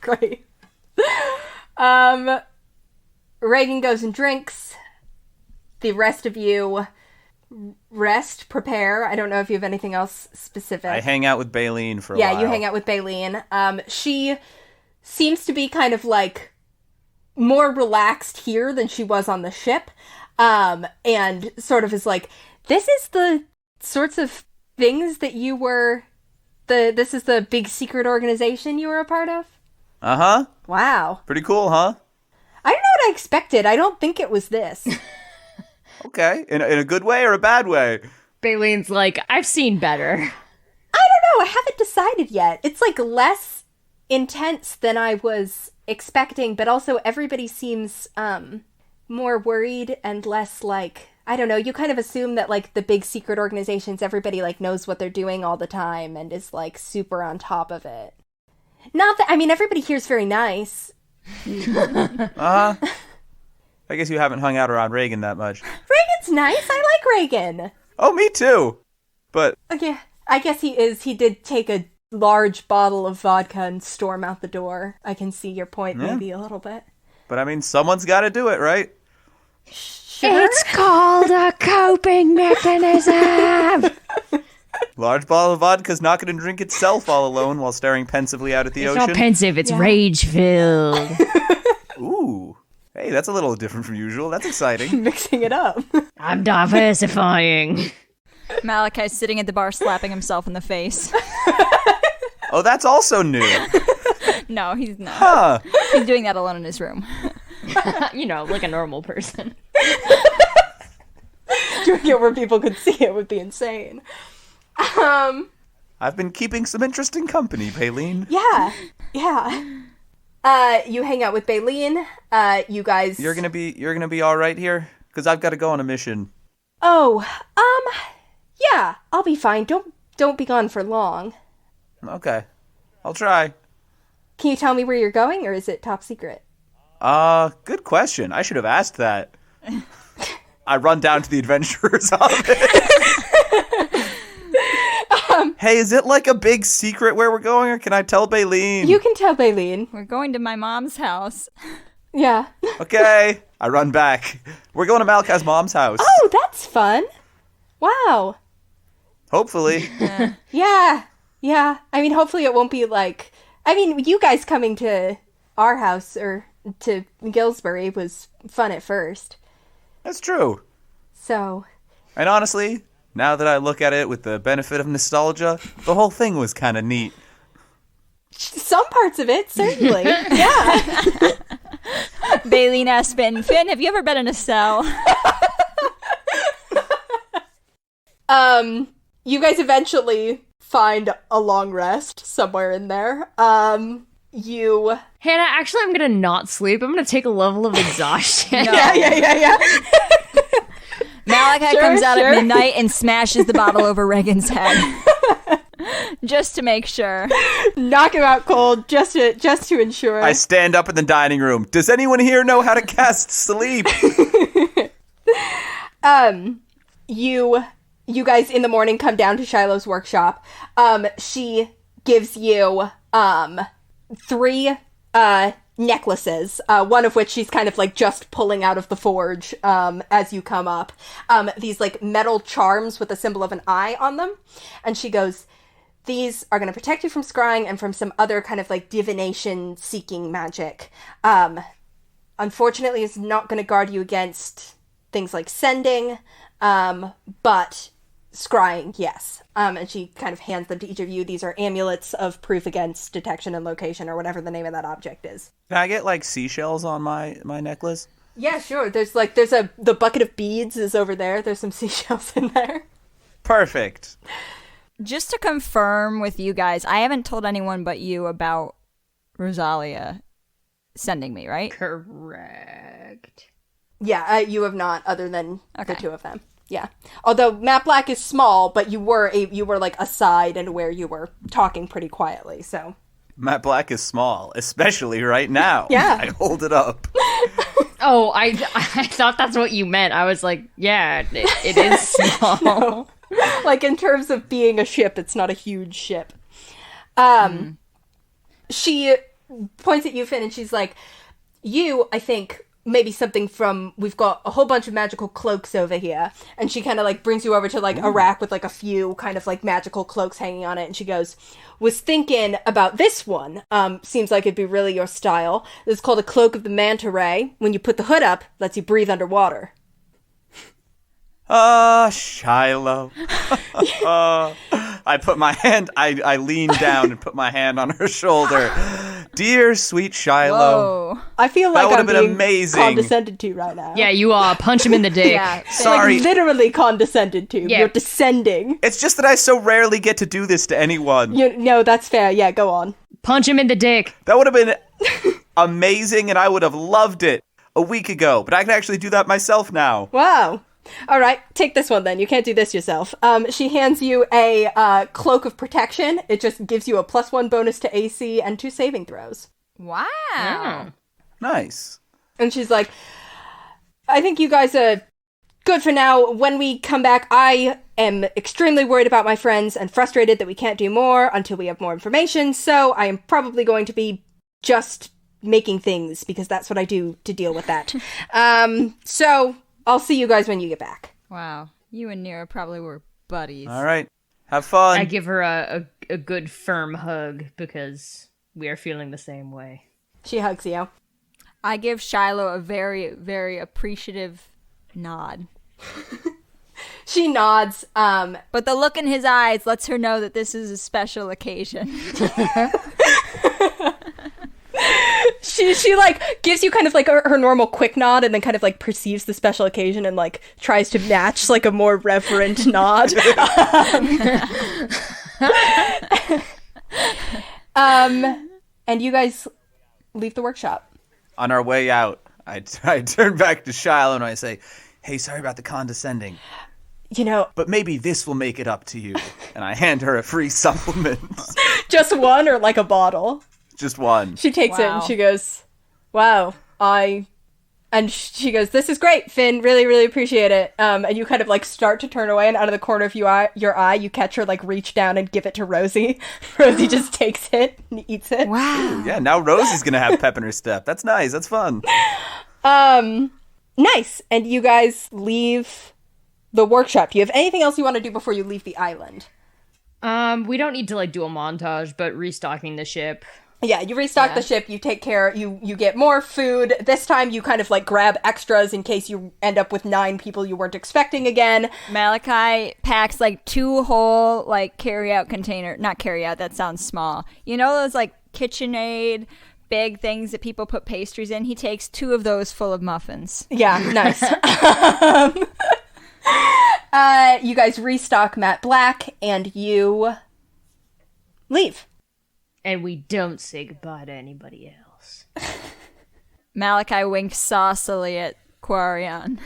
Great. Regin goes and drinks. The rest of you rest, prepare. I don't know if you have anything else specific. I hang out with Baleen for a while. Yeah, you hang out with Baleen. She seems to be kind of like more relaxed here than she was on the ship. And sort of is like, this is the sorts of things that you were... This is the big secret organization you were a part of? Uh-huh. Wow. Pretty cool, huh? I don't know what I expected. I don't think it was this. Okay. In a good way or a bad way? Baleen's like, I've seen better. I don't know. I haven't decided yet. It's like less intense than I was expecting, but also everybody seems more worried and less like... I don't know, you kind of assume that, like, the big secret organizations, everybody, like, knows what they're doing all the time and is, like, super on top of it. Not that, I mean, everybody here's very nice. I guess you haven't hung out around Regin that much. Reagan's nice, I like Regin. Oh, me too. But... Okay, I guess he did take a large bottle of vodka and storm out the door. I can see your point, maybe a little bit. But, I mean, someone's got to do it, right? Sure. It's called a coping mechanism. Large bottle of vodka's not going to drink itself all alone while staring pensively out at the It's ocean. not pensive, it's rage-filled. Ooh. Hey, that's a little different from usual. That's exciting. Mixing it up. I'm diversifying. Malachi's sitting at the bar slapping himself in the face. Oh, that's also new. No, he's not. Huh. He's doing that alone in his room. You know, like a normal person. Doing it where people could see it would be insane. I've been keeping some interesting company, Baleen. Yeah. You hang out with Baleen. You guys... You're gonna be all right here? Because I've got to go on a mission. Oh, yeah, I'll be fine. Don't be gone for long. Okay. I'll try. Can you tell me where you're going, or is it top secret? Good question. I should have asked that. I run down to the adventurer's office. Hey, is it like a big secret where we're going, or can I tell Baleen? You can tell Baleen. We're going to my mom's house. Yeah. Okay. I run back. We're going to Malachi's mom's house. Oh, that's fun. Wow. Hopefully. Yeah. I mean, hopefully it won't be like... I mean, you guys coming to our house, or to Gillsbury, was fun at first. That's true. So... And honestly, now that I look at it with the benefit of nostalgia, the whole thing was kind of neat. Some parts of it, certainly. Yeah. Baleen asked Finn, have you ever been in a cell? you guys eventually find a long rest somewhere in there. You... Hannah, actually, I'm gonna not sleep. I'm gonna take a level of exhaustion. Yeah. Malachi comes out at midnight and smashes the bottle over Regin's head. Just to make sure. Knock him out cold, just to ensure. I stand up in the dining room. Does anyone here know how to cast sleep? You guys in the morning come down to Shiloh's workshop. She gives you 3 necklaces, one of which she's kind of like just pulling out of the forge as you come up. These like metal charms with a symbol of an eye on them. And she goes, these are going to protect you from scrying and from some other kind of like divination seeking magic. Unfortunately, it's not going to guard you against things like sending, but scrying, yes. And she kind of hands them to each of you. These are amulets of proof against detection and location, or whatever the name of that object is. Can I get like seashells on my necklace? Yeah, sure. The bucket of beads is over there. There's some seashells in there. Perfect. Just to confirm with you guys, I haven't told anyone but you about Rosalia sending me, right? Correct. Yeah, you have not, other than the 2 of them. Yeah. Although Matt Black is small, but you were like aside and where you were talking pretty quietly, so. Matt Black is small, especially right now. Yeah. I hold it up. Oh, I thought that's what you meant. I was like, yeah, it is small. No. Like, in terms of being a ship, it's not a huge ship. She points at you, Finn, and she's like, you, I think, maybe something from, we've got a whole bunch of magical cloaks over here. And she kind of, like, brings you over to, like, a rack with, like, a few kind of, like, magical cloaks hanging on it. And she goes, was thinking about this one. Seems like it'd be really your style. This is called a Cloak of the Manta Ray. When you put the hood up, lets you breathe underwater. Shiloh. I put my hand, I lean down and put my hand on her shoulder. Dear sweet Shiloh. Whoa. I feel That like would I'm have been being amazing. condescended to right now. Yeah, you are. Punch him in the dick. Yeah. Sorry. Like, literally condescended to. Yeah. You're descending. It's just that I so rarely get to do this to anyone. No, that's fair. Yeah, go on. Punch him in the dick. That would have been amazing and I would have loved it a week ago, but I can actually do that myself now. Wow. All right, take this one then. You can't do this yourself. She hands you a cloak of protection. It just gives you a +1 bonus to AC and 2 saving throws. Wow. Yeah. Nice. And she's like, I think you guys are good for now. When we come back, I am extremely worried about my friends and frustrated that we can't do more until we have more information. So I am probably going to be just making things because that's what I do to deal with that. So I'll see you guys when you get back. Wow. You and Nira probably were buddies. All right. Have fun. I give her a good firm hug because we are feeling the same way. She hugs you. I give Shiloh a very, very appreciative nod. She nods. But the look in his eyes lets her know that this is a special occasion. She like gives you kind of like her normal quick nod and then kind of like perceives the special occasion and like tries to match like a more reverent nod. And you guys leave the workshop. On our way out, I turn back to Shiloh and I say, hey, sorry about the condescending. You know, But maybe this will make it up to you. And I hand her a free supplement. just one or like a bottle? Just one. She takes it Wow. and she goes, wow, and she goes, this is great, Finn, really, really appreciate it. And you kind of like start to turn away and out of the corner of your eye, you catch her like reach down and give it to Rosie. Rosie just takes it and eats it. Wow. Yeah, now Rosie's going to have pep in her step. That's nice. That's fun. Nice. And you guys leave the workshop. Do you have anything else you want to do before you leave the island? We don't need to like do a montage, but restocking the ship. Yeah, you restock the ship, you take care, you get more food. This time you kind of like grab extras in case you end up with 9 people you weren't expecting again. Malachi packs like 2 whole like carry-out container. Not carry-out, that sounds small. You know those like KitchenAid big things that people put pastries in? He takes 2 of those full of muffins. Yeah, nice. You guys restock Matt Black, and you leave. And we don't say goodbye to anybody else. Malachi winks saucily at Quarion.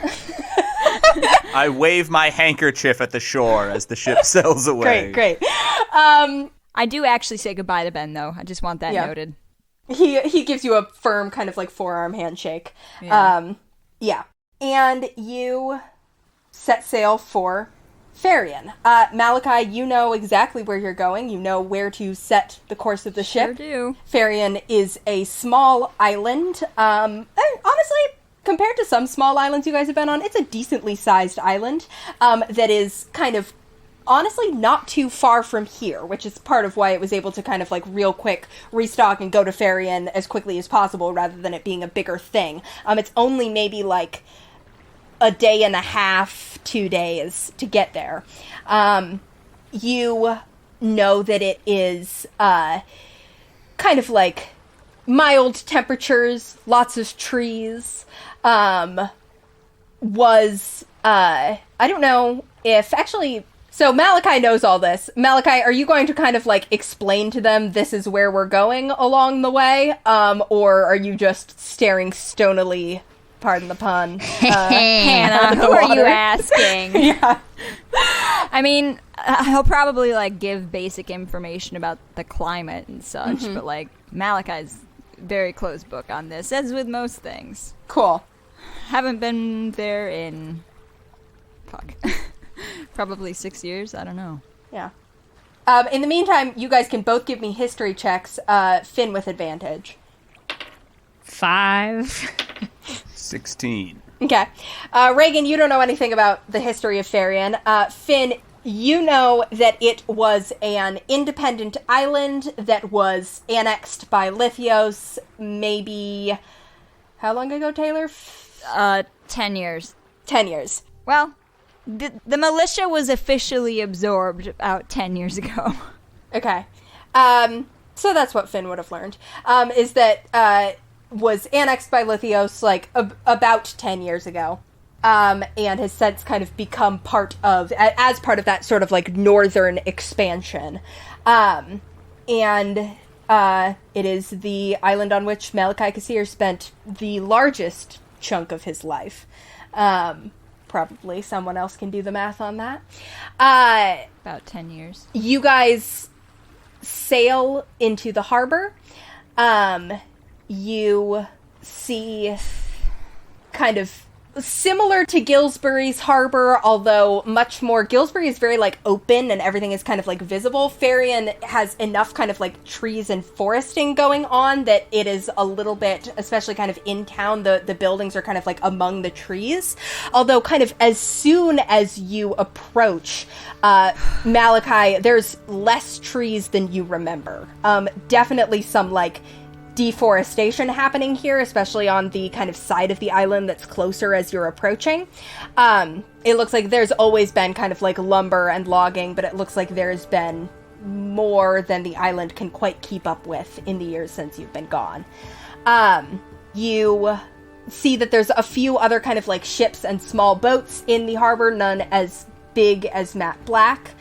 I wave my handkerchief at the shore as the ship sails away. Great. I do actually say goodbye to Ben, though. I just want that noted. He gives you a firm kind of like forearm handshake. Yeah. And you set sail for Farian. Malachi, you know exactly where you're going. You know where to set the course of the ship. Sure do. Farian is a small island. And honestly, compared to some small islands you guys have been on, it's a decently sized island that is kind of honestly not too far from here, which is part of why it was able to kind of like real quick restock and go to Farian as quickly as possible rather than it being a bigger thing. It's only maybe like a day and a half, 2 days to get there. You know that it is kind of like mild temperatures, lots of trees. I don't know if actually. So Malachi knows all this. Malachi, are you going to kind of like explain to them this is where we're going along the way? Or are you just staring stonily, pardon the pun, Hannah, who are you asking? Yeah. I mean, he'll probably like give basic information about the climate and such, but like Malachi's very closed book on this, as with most things. Cool. Haven't been there in probably 6 years. I don't know. Yeah. In the meantime, you guys can both give me history checks. Finn with advantage. 5. 16. Okay. Regin, you don't know anything about the history of Farian. Finn, you know that it was an independent island that was annexed by Lithios maybe... How long ago, Taylor? 10 years. 10 years. Well, the militia was officially absorbed about 10 years ago. Okay. So that's what Finn would have learned, is that was annexed by Lithios like about 10 years ago, and has since kind of become part of that sort of like northern expansion. And it is the island on which Malachi Kassir spent the largest chunk of his life. Probably someone else can do the math on that. About 10 years. You guys sail into the harbor. You see kind of similar to Gillsbury's harbor, although much more. Gillsbury is very like open and everything is kind of like visible. Farian has enough kind of like trees and foresting going on that it is a little bit, especially kind of in town, the buildings are kind of like among the trees. Although kind of as soon as you approach Malachi, there's less trees than you remember. Definitely some like deforestation happening here, especially on the kind of side of the island that's closer as you're approaching. It looks like there's always been kind of like lumber and logging, but it looks like there's been more than the island can quite keep up with in the years since you've been gone. You see that there's a few other kind of like ships and small boats in the harbor, none as big as Matt Black.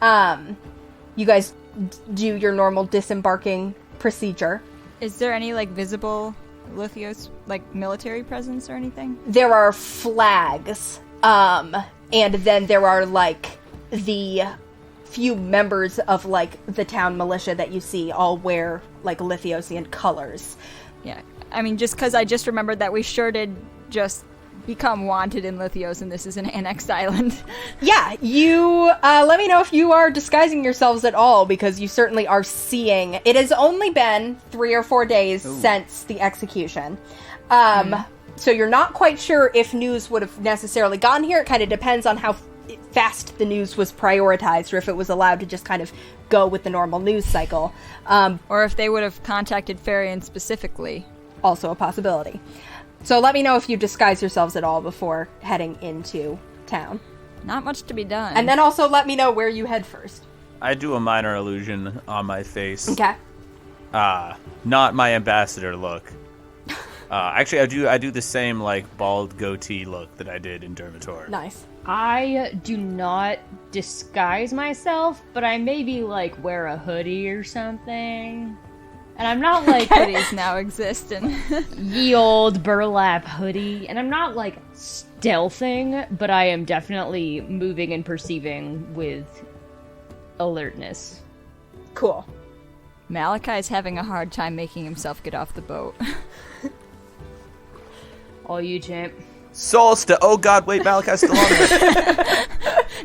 You guys do your normal disembarking procedure. Is there any, like, visible Lithios, like, military presence or anything? There are flags, and then there are, like, the few members of, like, the town militia that you see all wear, like, Lithiosian colors. Yeah, I mean, just because I just remembered that we sure did just become wanted in Lithios, and this is an annexed island. Yeah, you, let me know if you are disguising yourselves at all, because you certainly are seeing. It has only been 3 or 4 days since the execution. So you're not quite sure if news would have necessarily gone here. It kind of depends on how fast the news was prioritized, or if it was allowed to just kind of go with the normal news cycle. Or if they would have contacted Farian specifically. Also a possibility. So let me know if you disguise yourselves at all before heading into town. Not much to be done. And then also let me know where you head first. I do a minor illusion on my face. Okay. Not my ambassador look. Actually, I do the same like bald goatee look that I did in Dermator. Nice. I do not disguise myself, but I maybe, like, wear a hoodie or something. And I'm not, like... Hoodies now exist in... ye old burlap hoodie. And I'm not, like, stealthing, but I am definitely moving and perceiving with alertness. Cool. Malachi's having a hard time making himself get off the boat. All you, champ. Solstice! Oh god, wait, Malachi's still on there.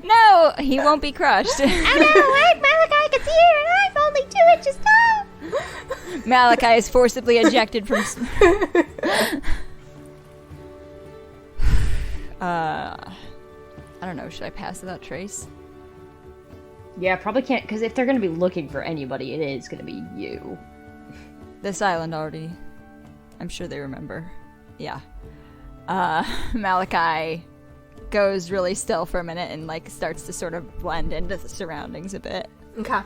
No! He won't be crushed. I know, right? Malachi gets here and I'm only 2 inches tall! Malachi is forcibly ejected from... I don't know, should I pass without trace? Yeah, probably can't, because if they're going to be looking for anybody, it is going to be you. This island already... I'm sure they remember. Yeah. Malachi goes really still for a minute and, like, starts to sort of blend into the surroundings a bit. Okay.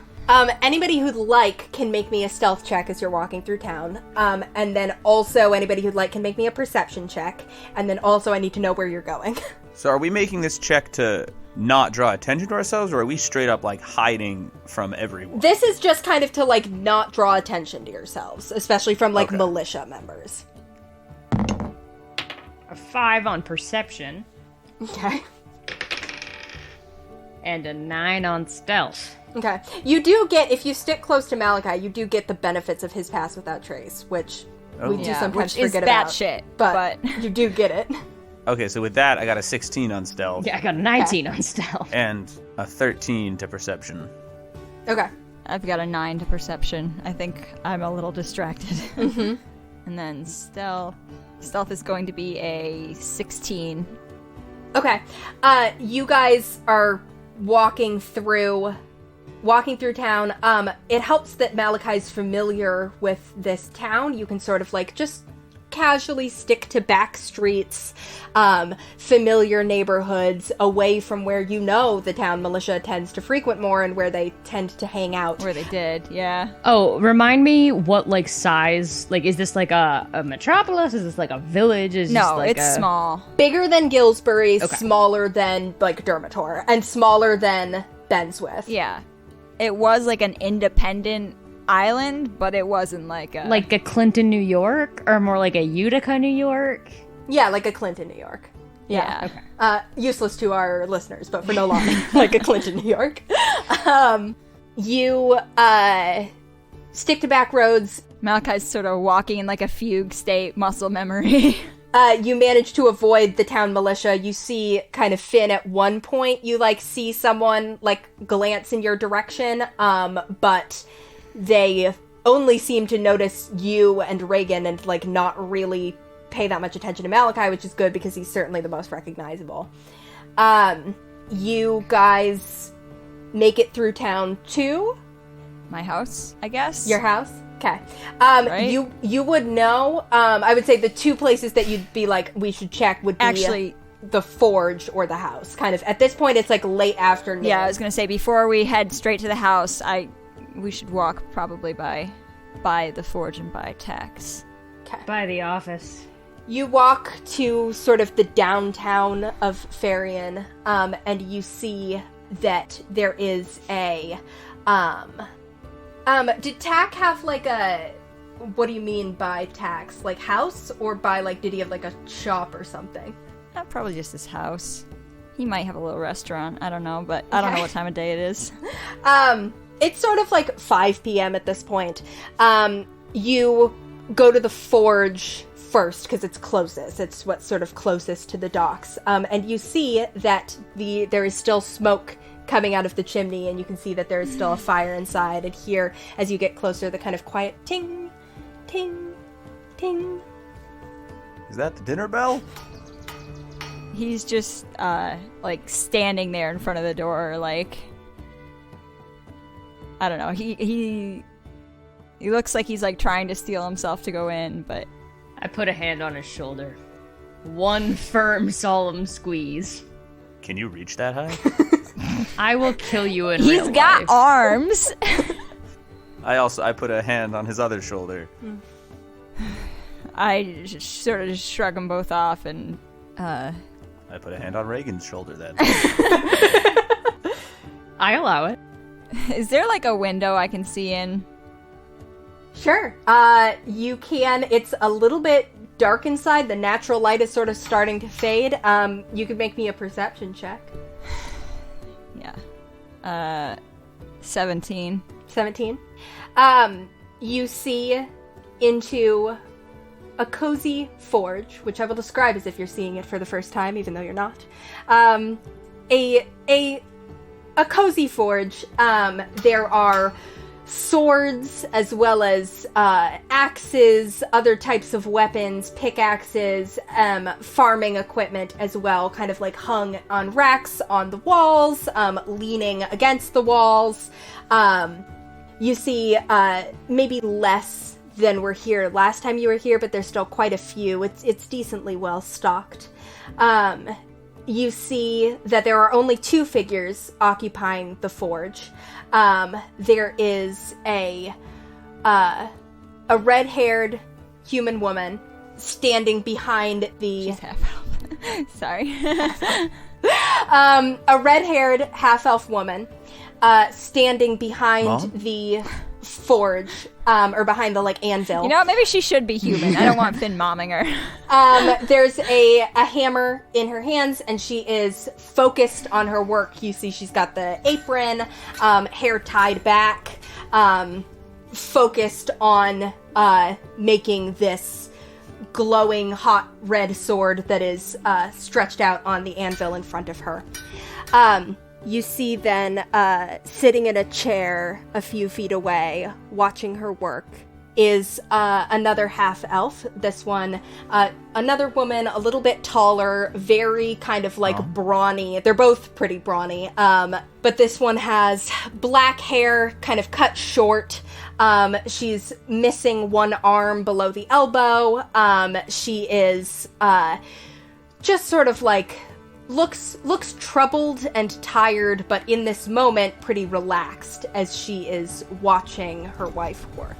Anybody who'd like can make me a stealth check as you're walking through town. And then also anybody who'd like can make me a perception check. And then also I need to know where you're going. So are we making this check to not draw attention to ourselves, or are we straight up, like, hiding from everyone? This is just kind of to, like, not draw attention to yourselves, especially from, like, Okay. militia members. A 5 on perception, Okay. and a 9 on stealth. Okay. You do get, if you stick close to Malachi, you do get the benefits of his pass without trace, which we do sometimes which is forget about. batshit, But you do get it. Okay, so with that, I got a 16 on stealth. Yeah, I got a 19 on stealth. And a 13 to perception. Okay. I've got a 9 to perception. I think I'm a little distracted. Mm-hmm. And then stealth is going to be a 16. Okay. You guys are walking through town. It helps that Malachi's familiar with this town. You can sort of, like, just casually stick to back streets, familiar neighborhoods, away from where you know the town militia tends to frequent more and where they tend to hang out. Where they did, yeah. Oh, remind me what, like, size, like, is this like a metropolis? Is this like a village? Is No, this like it's small. Bigger than Gillsbury, Okay. smaller than, like, Dermator, and smaller than Benswith. Yeah. It was like an independent island, but it wasn't like a... Like a Clinton, New York? Or more like a Utica, New York? Yeah, like a Clinton, New York. Yeah. Okay. Useless to our listeners, but for no long, like a Clinton, New York. You stick to back roads. Malachi's sort of walking in like a fugue state, muscle memory. You manage to avoid the town militia. You see kind of Finn at one point. You, like, see someone, like, glance in your direction, but they only seem to notice you and Regin and, like, not really pay that much attention to Malachi, which is good because he's certainly the most recognizable. You guys make it through town to My house, I guess? your house. Okay. Right? You would know. I would say the two places that you'd be like, we should check would be Actually... the forge or the house. Kind of at this point, it's like late afternoon. Yeah, I was gonna say, before we head straight to the house, we should walk probably by the forge and by Tax. Okay. By the office. You walk to sort of the downtown of Farian, and you see that there is a, did Tack have like a, what do you mean by Tax? Like house, or by like, did he have like a shop or something? Probably just his house. He might have a little restaurant, I don't know, but I don't know what time of day it is. It's sort of like 5 p.m. at this point. You go to the forge first because it's closest. It's what's sort of closest to the docks. And you see that there is still smoke coming out of the chimney, and you can see that there is still a fire inside. And here, as you get closer, the kind of quiet ting, ting, ting. Is that the dinner bell? He's just, like, standing there in front of the door, like... I don't know, he looks like he's, like, trying to steel himself to go in, but... I put a hand on his shoulder. One firm, solemn squeeze. Can you reach that high? I will kill you in He's real got life. arms! I put a hand on his other shoulder. I sort of just shrug them both off and, I put a hand on Regin's shoulder then. I allow it. Is there like a window I can see in? Sure. You can. It's a little bit dark inside. The natural light is sort of starting to fade. You could make me a perception check. Yeah. 17. 17. You see into a cozy forge, which I will describe as if you're seeing it for the first time, even though you're not. A cozy forge. There are swords as well as axes, other types of weapons, pickaxes, farming equipment as well, kind of like hung on racks on the walls, leaning against the walls. You see maybe less than were here last time you were here, but there's still quite a few. It's decently well stocked. You see that there are only 2 figures occupying the forge. There is a red-haired human woman standing behind the... She's half-elf. Sorry. A red-haired half-elf woman standing behind the forge, or behind the, anvil. You know what? Maybe she should be human. I don't want Finn momming her. There's a hammer in her hands, and she is focused on her work. You see she's got the apron, hair tied back, focused on making this glowing hot red sword that is stretched out on the anvil in front of her. You see then, sitting in a chair a few feet away, watching her work, is another half-elf. This one, another woman, a little bit taller, very kind of brawny. They're both pretty brawny. But this one has black hair, kind of cut short. She's missing one arm below the elbow. She is just sort of looks troubled and tired, but in this moment pretty relaxed as she is watching her wife work.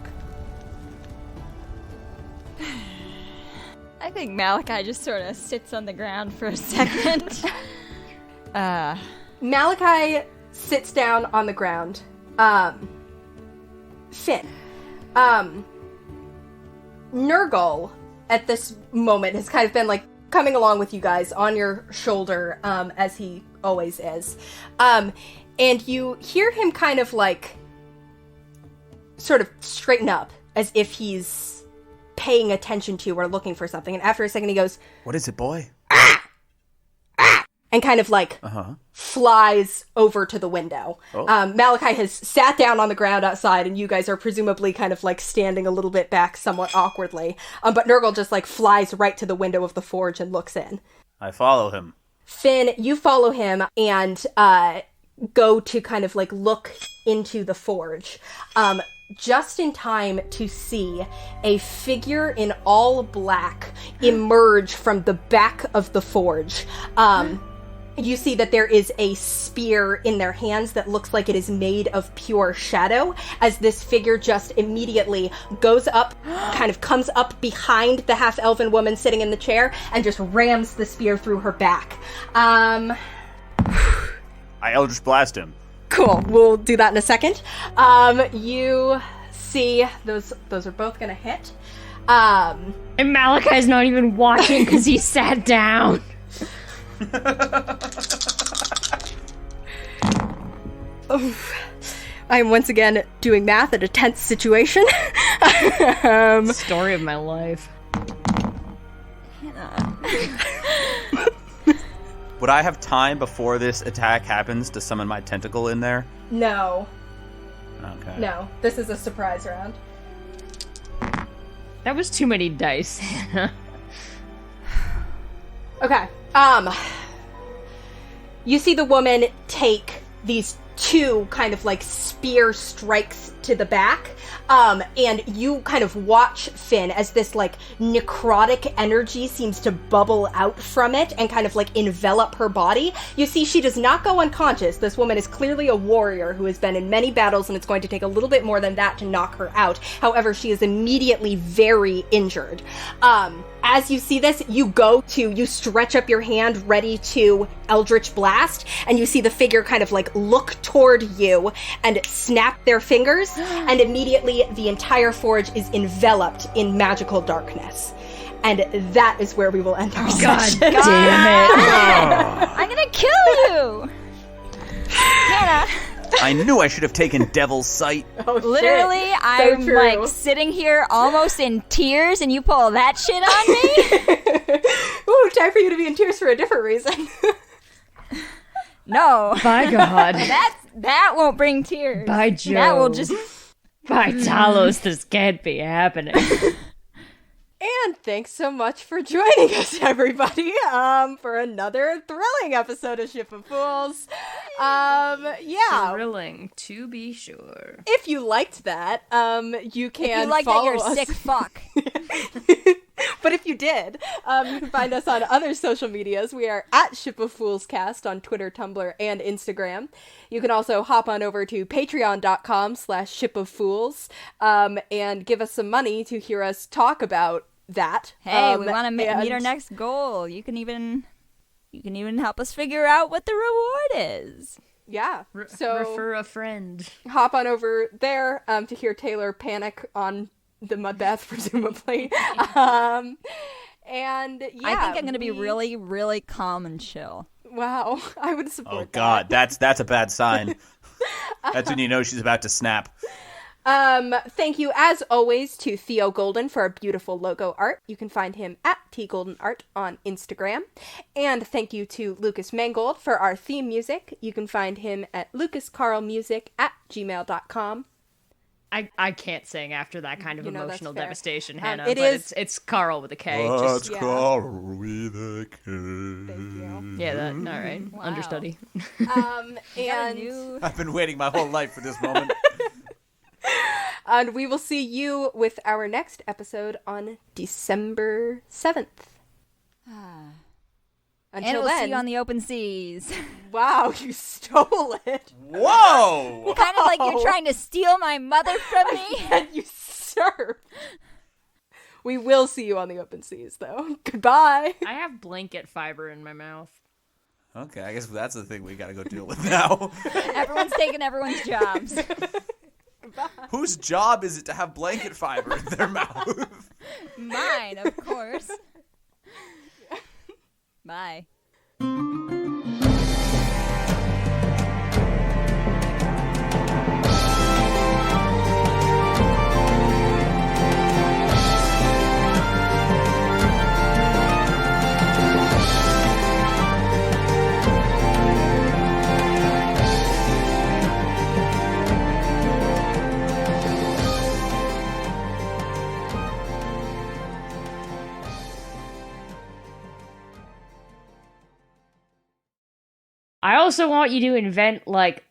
I think Malachi just sort of sits on the ground for a second. Malachi sits down on the ground. Finn. Nurgle, at this moment, has kind of been coming along with you guys on your shoulder, as he always is. And you hear him kind of sort of straighten up as if he's paying attention to or looking for something. And after a second he goes, "What is it, boy?" And kind of flies over to the window. Oh. Malachi has sat down on the ground outside, and you guys are presumably kind of standing a little bit back somewhat awkwardly. But Nurgle just flies right to the window of the forge and looks in. I follow him. Finn, you follow him and go to kind of look into the forge. Just in time to see a figure in all black emerge from the back of the forge. You see that there is a spear in their hands that looks like it is made of pure shadow, as this figure just immediately goes up, kind of comes up behind the half-elven woman sitting in the chair, and just rams the spear through her back. I Eldritch Blast him. Cool. We'll do that in a second. You see those are both gonna hit. And Malachi's not even watching because he sat down. I am once again doing math at a tense situation. Story of my life. Would I have time before this attack happens to summon my tentacle in there? No. Okay. No. This is a surprise round. That was too many dice. Okay. You see the woman take these 2 kind of spear strikes to the back, And you kind of watch Finn as this, like, necrotic energy seems to bubble out from it and kind of, like, envelop her body. You see, she does not go unconscious. This woman is clearly a warrior who has been in many battles, and it's going to take a little bit more than that to knock her out. However, she is immediately very injured. As you see this, you stretch up your hand ready to Eldritch Blast, and you see the figure kind of, like, look toward you and snap their fingers, and immediately the entire forge is enveloped in magical darkness. And that is where we will end our session. God damn it. I'm gonna kill you! Hannah. I knew I should have taken Devil's Sight. Oh, Literally, shit. I'm true. like sitting here almost in tears, and you pull that shit on me? Ooh, time for you to be in tears for a different reason. No. By God. That won't bring tears. By Jove. That will just... By Talos, this can't be happening. And thanks so much for joining us, everybody, for another thrilling episode of Ship of Fools. Yeah. Thrilling, to be sure. If you liked that, you can If you like that, follow you're us. a sick fuck. But if you did, you can find us on other social medias. We are at Ship of Fools Cast on Twitter, Tumblr, and Instagram. You can also hop on over to patreon.com/Ship of Fools, and give us some money to hear us talk about that. Hey, we want to meet our next goal. You can even help us figure out what the reward is. Yeah. So refer a friend. hop on over there to hear Taylor panic on the mud bath, presumably. And yeah, I think I'm going to be really, really calm and chill. Wow, I would support Oh that. God, that's a bad sign. That's when you know she's about to snap. Thank you, as always, to Theo Golden for our beautiful logo art. You can find him at tgoldenart on Instagram. And thank you to Lucas Mangold for our theme music. You can find him at lucascarlmusic@gmail.com. I can't sing after that kind of You know, that's emotional fair. devastation, Hannah. It but is- it's Carl with a K. Let's yeah. call with a K. Thank you. Yeah, that all right. Wow. Understudy. And I've been waiting my whole life for this moment. and we will see you with our next episode on December 7th. And Until we'll then, see you on the open seas. wow, you stole it. Whoa! Kind of like you're trying to steal my mother from me. And you serve. We will see you on the open seas, though. Goodbye. I have blanket fiber in my mouth. Okay, I guess that's the thing we gotta go deal with now. Everyone's taking everyone's jobs. Whose job is it to have blanket fiber in their mouth? Mine, of course. Bye. I also want you to invent, like,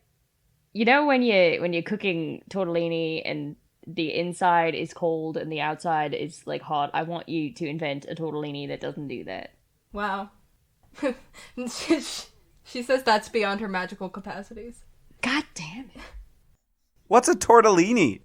you know when you're cooking tortellini and the inside is cold and the outside is like hot. I want you to invent a tortellini that doesn't do that. Wow. She says that's beyond her magical capacities. God damn it. What's a tortellini?